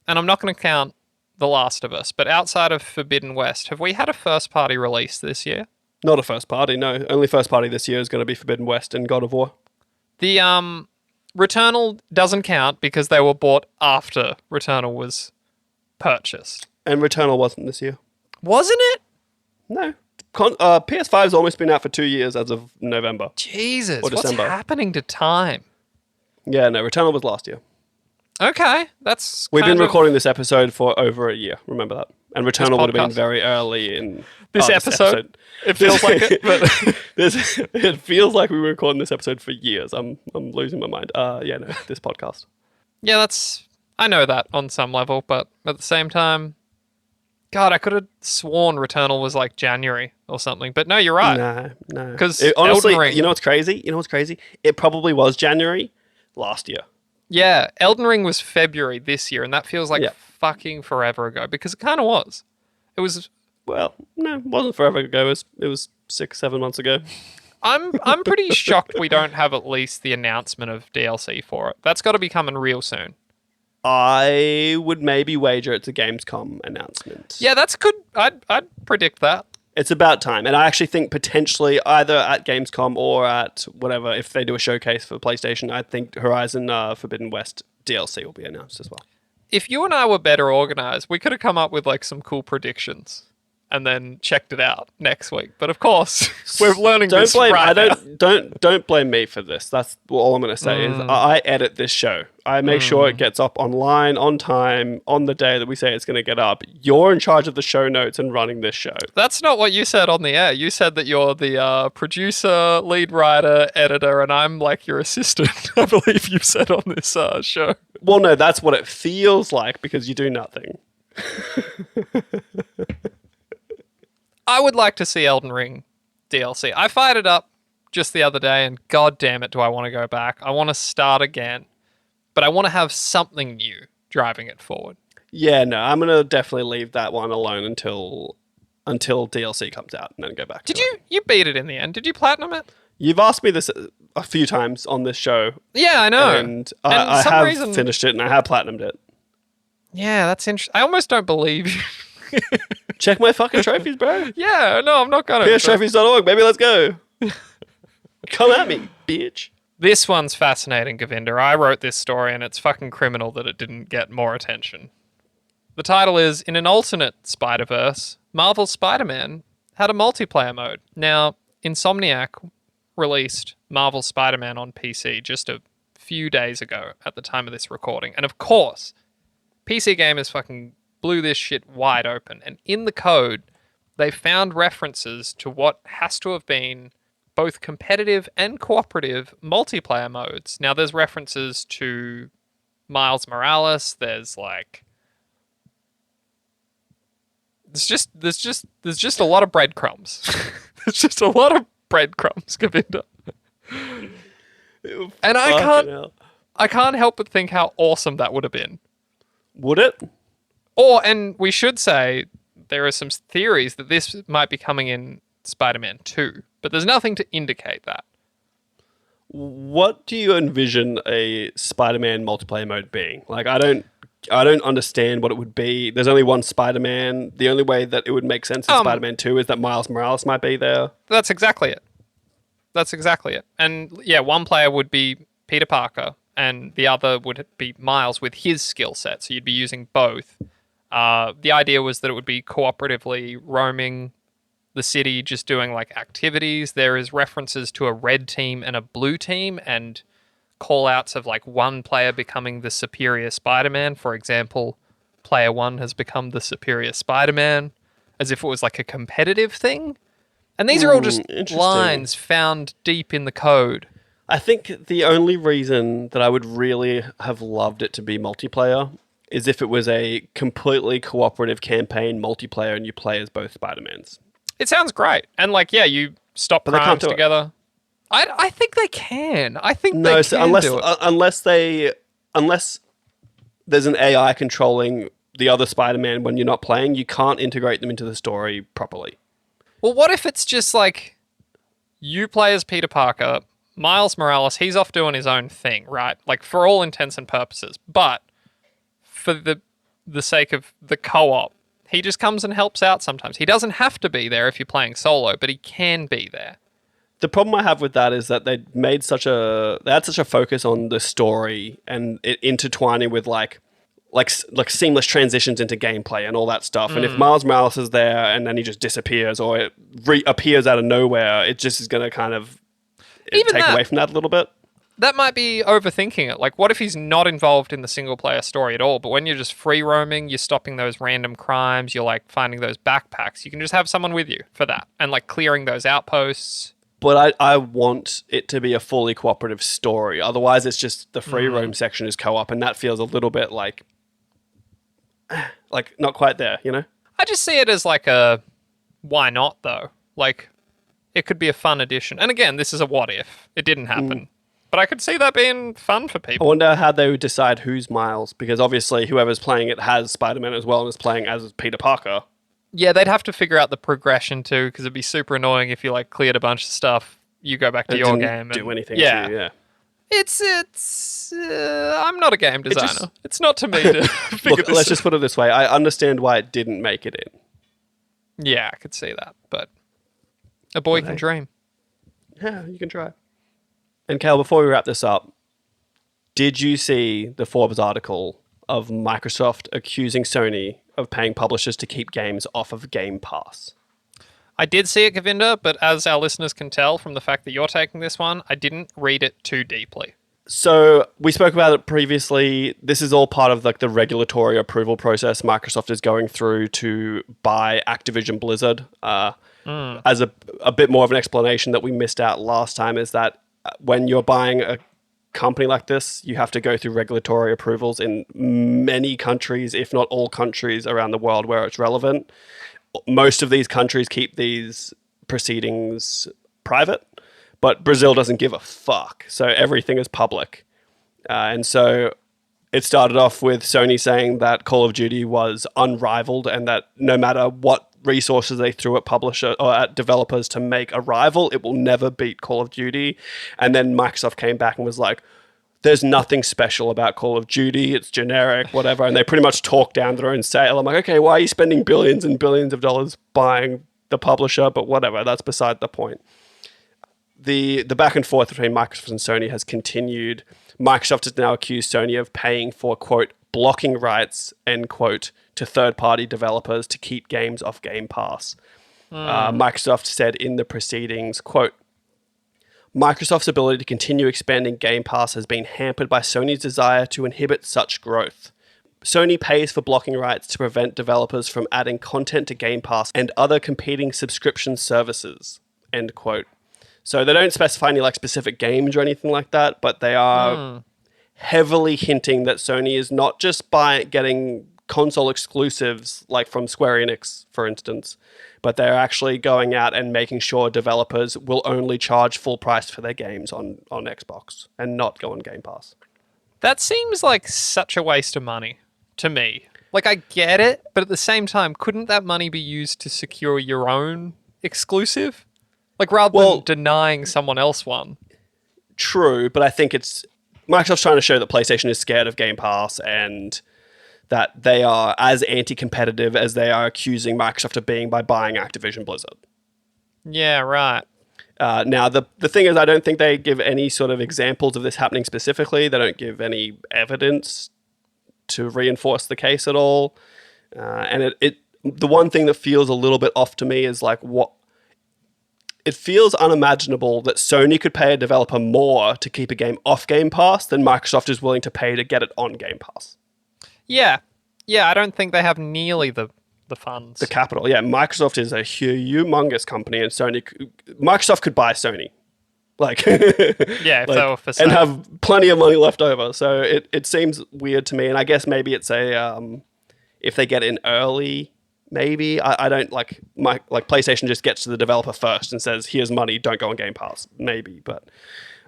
and I'm not going to count The Last of Us, but outside of Forbidden West, have we had a first-party release this year? Not a first party, no. Only first party this year is going to be Forbidden West and God of War. The Returnal doesn't count because they were bought after Returnal was purchased. And Returnal wasn't this year. Wasn't it? No. PS5's almost been out for 2 years as of November. Jesus, or what's December. happening to time? Yeah, no, Returnal was last year. Okay, that's We've been kind of- recording this episode for over a year, remember that. And Returnal would have been podcast. very early in... This episode? It feels like it, but... It feels like we were recording this episode for years. I'm losing my mind. Yeah, no, this podcast. Yeah, that's... I know that on some level, but at the same time... God, I could have sworn Returnal was like January or something. But no, you're right. No. 'Cause honestly, Elden Ring- you know what's crazy? It probably was January last year. Yeah, Elden Ring was February this year, and that feels like Yeah. fucking forever ago, because it kind of was. It was... Well, no, it wasn't forever ago. It was 6-7 months ago. I'm pretty shocked we don't have at least the announcement of DLC for it. That's got to be coming real soon. I would maybe wager it's a Gamescom announcement. Yeah, that's good. I'd predict that. It's about time. And I actually think potentially either at Gamescom or at whatever, if they do a showcase for PlayStation, I think Horizon Forbidden West DLC will be announced as well. If you and I were better organized, we could have come up with like some cool predictions and then checked it out next week. But of course, we're learning this right now. Don't blame me for this. That's all I'm going to say is I edit this show. I make sure it gets up online, on time, on the day that we say it's going to get up. You're in charge of the show notes and running this show. That's not what you said on the air. You said that you're the producer, lead writer, editor, and I'm like your assistant, I believe you said on this show. Well, no, that's what it feels like because you do nothing. I would like to see Elden Ring DLC. I fired it up just the other day, and god damn it, do I want to go back. I want to start again, but I want to have something new driving it forward. Yeah, no, I'm going to definitely leave that one alone until DLC comes out and then go back to it. You beat it in the end. Did you platinum it? You've asked me this a few times on this show. Yeah, I know. And I some have reason- finished it and I have platinumed it. Yeah, that's interesting. I almost don't believe you. Check my fucking trophies, bro. Yeah, no, I'm not gonna. PSTrophies.org, baby, let's go. Come at me, bitch. This one's fascinating, Govinda. I wrote this story, and it's fucking criminal that it didn't get more attention. The title is, in an alternate Spider-Verse, Marvel's Spider-Man had a multiplayer mode. Now, Insomniac released Marvel's Spider-Man on PC just a few days ago at the time of this recording. And of course, PC gamers fucking blew this shit wide open. And in the code, they found references to what has to have been both competitive and cooperative multiplayer modes. Now, there's references to Miles Morales. There's like... There's just a lot of breadcrumbs. There's just a lot of breadcrumbs, Govinda. And I can't help but think how awesome that would have been. Would it? And we should say there are some theories that this might be coming in Spider-Man 2, but there's nothing to indicate that. What do you envision a Spider-Man multiplayer mode being? Like, I don't understand what it would be. There's only one Spider-Man. The only way that it would make sense in Spider-Man 2 is that Miles Morales might be there. That's exactly it. And yeah, one player would be Peter Parker, and the other would be Miles with his skill set. So you'd be using both. The idea was that it would be cooperatively roaming the city, just doing like activities. There is references to a red team and a blue team, and call-outs of like one player becoming the superior Spider-Man. For example, player one has become the superior Spider-Man, as if it was like a competitive thing. And these are all just lines found deep in the code. I think the only reason that I would really have loved it to be multiplayer is if it was a completely cooperative campaign multiplayer and you play as both Spider-Mans. It sounds great. And like, yeah, you stop But they can't crimes do it. together. I think they can. I think No, they so can unless do it. unless there's an AI controlling the other Spider-Man when you're not playing, you can't integrate them into the story properly. Well, what if it's just like you play as Peter Parker, Miles Morales, he's off doing his own thing, right? Like for all intents and purposes. But for the sake of the co-op, he just comes and helps out sometimes. He doesn't have to be there if you're playing solo, but he can be there. The problem I have with that is that they had such a focus on the story and it intertwining with like seamless transitions into gameplay and all that stuff. And if Miles Morales is there and then he just disappears or it reappears out of nowhere, it just is going to kind of take away from that a little bit. That might be overthinking it. Like, what if he's not involved in the single-player story at all, but when you're just free-roaming, you're stopping those random crimes, you're, like, finding those backpacks, you can just have someone with you for that, and, like, clearing those outposts. But I want it to be a fully cooperative story. Otherwise, it's just the free-roam section is co-op, and that feels a little bit like not quite there, you know? I just see it as, like, a why not, though? Like, it could be a fun addition. And again, this is a what if. It didn't happen. But I could see that being fun for people. I wonder how they would decide who's Miles, because obviously whoever's playing it has Spider-Man as well and is playing as Peter Parker. Yeah, they'd have to figure out the progression too, because it'd be super annoying if you like cleared a bunch of stuff, you go back to your game and do anything yeah. to you, yeah. It's I'm not a game designer. It's not to me to figure Look, this let's just put it this way. I understand why it didn't make it in. Yeah, I could see that, but a boy can dream. Yeah, you can try. And Khayl, before we wrap this up, did you see the Forbes article of Microsoft accusing Sony of paying publishers to keep games off of Game Pass? I did see it, Govinda, but as our listeners can tell from the fact that you're taking this one, I didn't read it too deeply. So we spoke about it previously. This is all part of like the regulatory approval process Microsoft is going through to buy Activision Blizzard. As a bit more of an explanation that we missed out last time is that when you're buying a company like this, you have to go through regulatory approvals in many countries, if not all countries around the world where it's relevant. Most of these countries keep these proceedings private, but Brazil doesn't give a fuck. So everything is public. And so it started off with Sony saying that Call of Duty was unrivaled and that no matter what resources they threw at publisher or at developers to make a rival, it will never beat Call of Duty. And then Microsoft came back and was like, there's nothing special about Call of Duty. It's generic, whatever. And they pretty much talked down their own sale. I'm like, okay, why are you spending billions and billions of dollars buying the publisher? But whatever, that's beside the point. The back and forth between Microsoft and Sony has continued. Microsoft has now accused Sony of paying for, quote, blocking rights, end quote, to third-party developers to keep games off Game Pass. Microsoft said in the proceedings, quote, Microsoft's ability to continue expanding Game Pass has been hampered by Sony's desire to inhibit such growth. Sony pays for blocking rights to prevent developers from adding content to Game Pass and other competing subscription services, end quote. So they don't specify any like specific games or anything like that, but they are heavily hinting that Sony is not just getting console exclusives like from Square Enix, for instance, but they're actually going out and making sure developers will only charge full price for their games on Xbox and not go on Game Pass. That seems like such a waste of money to me. Like, I get it, but at the same time, couldn't that money be used to secure your own exclusive? Like, rather than denying someone else one. True, but I think it's Microsoft's trying to show that PlayStation is scared of Game Pass and that they are as anti-competitive as they are accusing Microsoft of being by buying Activision Blizzard. Yeah, right. Now, the thing is, I don't think they give any sort of examples of this happening specifically. They don't give any evidence to reinforce the case at all. And the one thing that feels a little bit off to me is like it feels unimaginable that Sony could pay a developer more to keep a game off Game Pass than Microsoft is willing to pay to get it on Game Pass. Yeah. Yeah, I don't think they have nearly the funds. The capital. Yeah, Microsoft is a humongous company and Microsoft could buy Sony. Like, yeah, if they were for sale. And have plenty of money left over. So it seems weird to me. And I guess maybe it's if they get in early, maybe. I don't like PlayStation just gets to the developer first and says, "Here's money, don't go on Game Pass." Maybe, but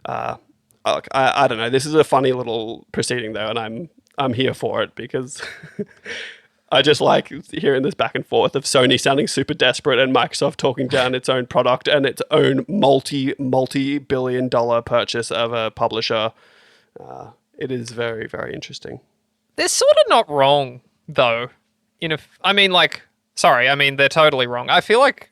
I don't know. This is a funny little proceeding though, and I'm here for it because I just like hearing this back and forth of Sony sounding super desperate and Microsoft talking down its own product and its own multi-billion-dollar purchase of a publisher. It is very, very interesting. They're sort of not wrong, though. They're totally wrong. I feel like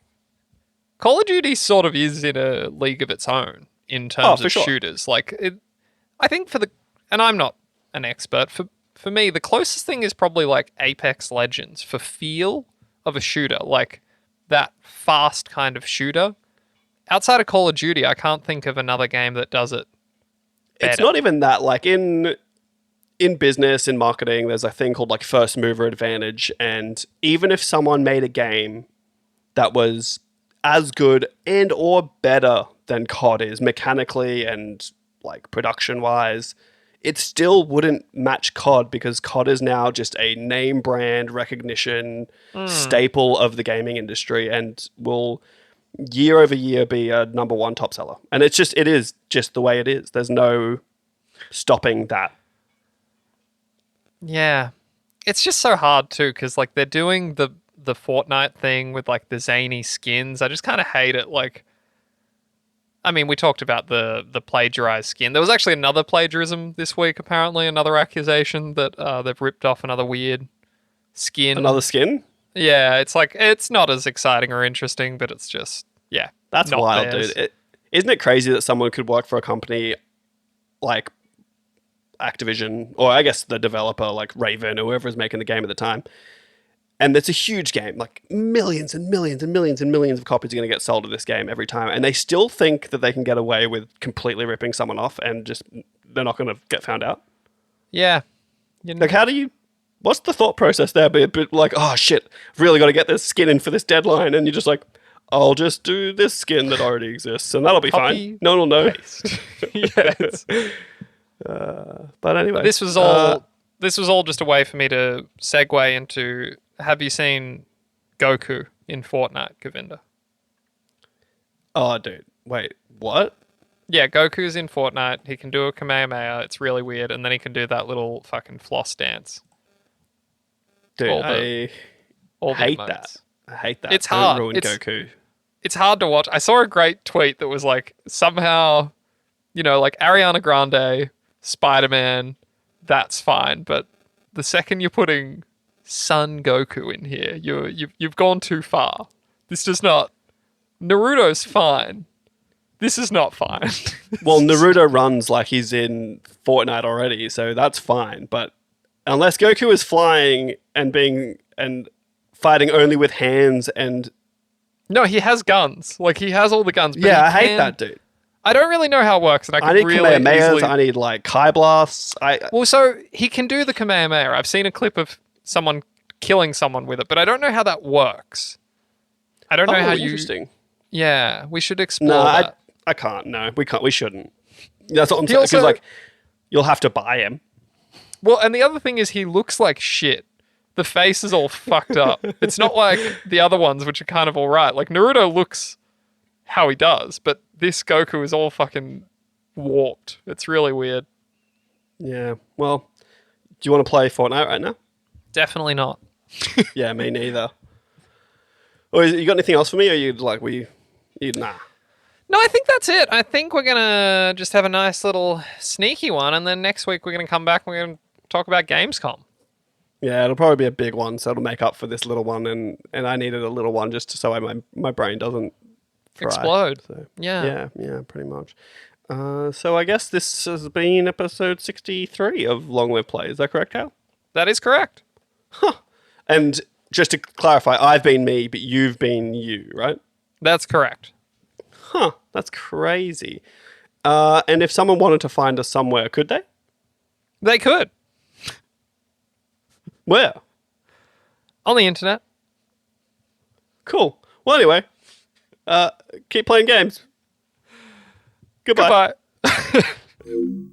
Call of Duty sort of is in a league of its own in terms of shooters. I think and I'm not an expert, for me, the closest thing is probably like Apex Legends for feel of a shooter, like that fast kind of shooter. Outside of Call of Duty, I can't think of another game that does it better. It's not even that. Like in business, in marketing, there's a thing called like first mover advantage. And even if someone made a game that was as good and or better than COD is mechanically and like production wise, it still wouldn't match COD because COD is now just a name brand recognition staple of the gaming industry and will year over year be a number one top seller. And it is just the way it is. There's no stopping that. Yeah. It's just so hard too, because like they're doing the Fortnite thing with like the zany skins. I just kind of hate it. Like, I mean, we talked about the plagiarized skin. There was actually another plagiarism this week, apparently, another accusation that they've ripped off another weird skin. Another skin? Yeah, it's like, it's not as exciting or interesting, but it's just, yeah. That's wild, theirs. Dude. Isn't it crazy that someone could work for a company like Activision, or I guess the developer like Raven, or whoever is making the game at the time, and it's a huge game, like millions and millions and millions and millions of copies are going to get sold of this game every time, and they still think that they can get away with completely ripping someone off and just they're not going to get found out? Yeah. Like, what's the thought process there? But like, oh shit, I've really got to get this skin in for this deadline, and you're just like, I'll just do this skin that already exists, and that'll be fine. No one will know. Yes. But anyway, this was all just a way for me to segue into. Have you seen Goku in Fortnite, Govinda? Oh, dude, wait, what? Yeah, Goku's in Fortnite. He can do a Kamehameha. It's really weird, and then he can do that little fucking floss dance. Dude, I hate that. I hate that. It's hard. Don't ruin Goku. It's hard to watch. I saw a great tweet that was like, somehow, like Ariana Grande, Spider-Man, that's fine. But the second you're putting Son Goku in here, you've gone too far. This does not... Naruto's fine. This is not fine. Well, Naruto runs like he's in Fortnite already, so that's fine. But unless Goku is flying and fighting only with hands and... No, he has guns. Like, he has all the guns. But yeah, I hate that, dude. I don't really know how it works, and I need really Kamehamehas, easily... I need, like, Kai Blasts. Well, so he can do the Kamehameha. I've seen a clip of someone killing someone with it, but I don't know how that works. I don't know how you... Interesting. Yeah, we should explore that. I can't. No, we can't. We shouldn't. That's what I'm saying. Because, like, you'll have to buy him. Well, and the other thing is he looks like shit. The face is all fucked up. It's not like the other ones, which are kind of all right. Like, Naruto looks how he does, but this Goku is all fucking warped. It's really weird. Yeah. Well, do you want to play Fortnite right now? Definitely not. Yeah, me neither. Or you got anything else for me, or nah? No, I think that's it. I think we're going to just have a nice little sneaky one, and then next week we're going to come back and we're going to talk about Gamescom. Yeah, it'll probably be a big one, so it'll make up for this little one, and I needed a little one just so my brain doesn't fry. Explode. So, yeah, pretty much. So I guess this has been episode 63 of Long Live Play. Is that correct, Khayl? That is correct. Huh. And just to clarify, I've been me, but you've been you, right? That's correct. Huh, that's crazy. And if someone wanted to find us somewhere, could they? They could. Where? On the internet. Cool. Well, anyway, keep playing games. Goodbye. Goodbye.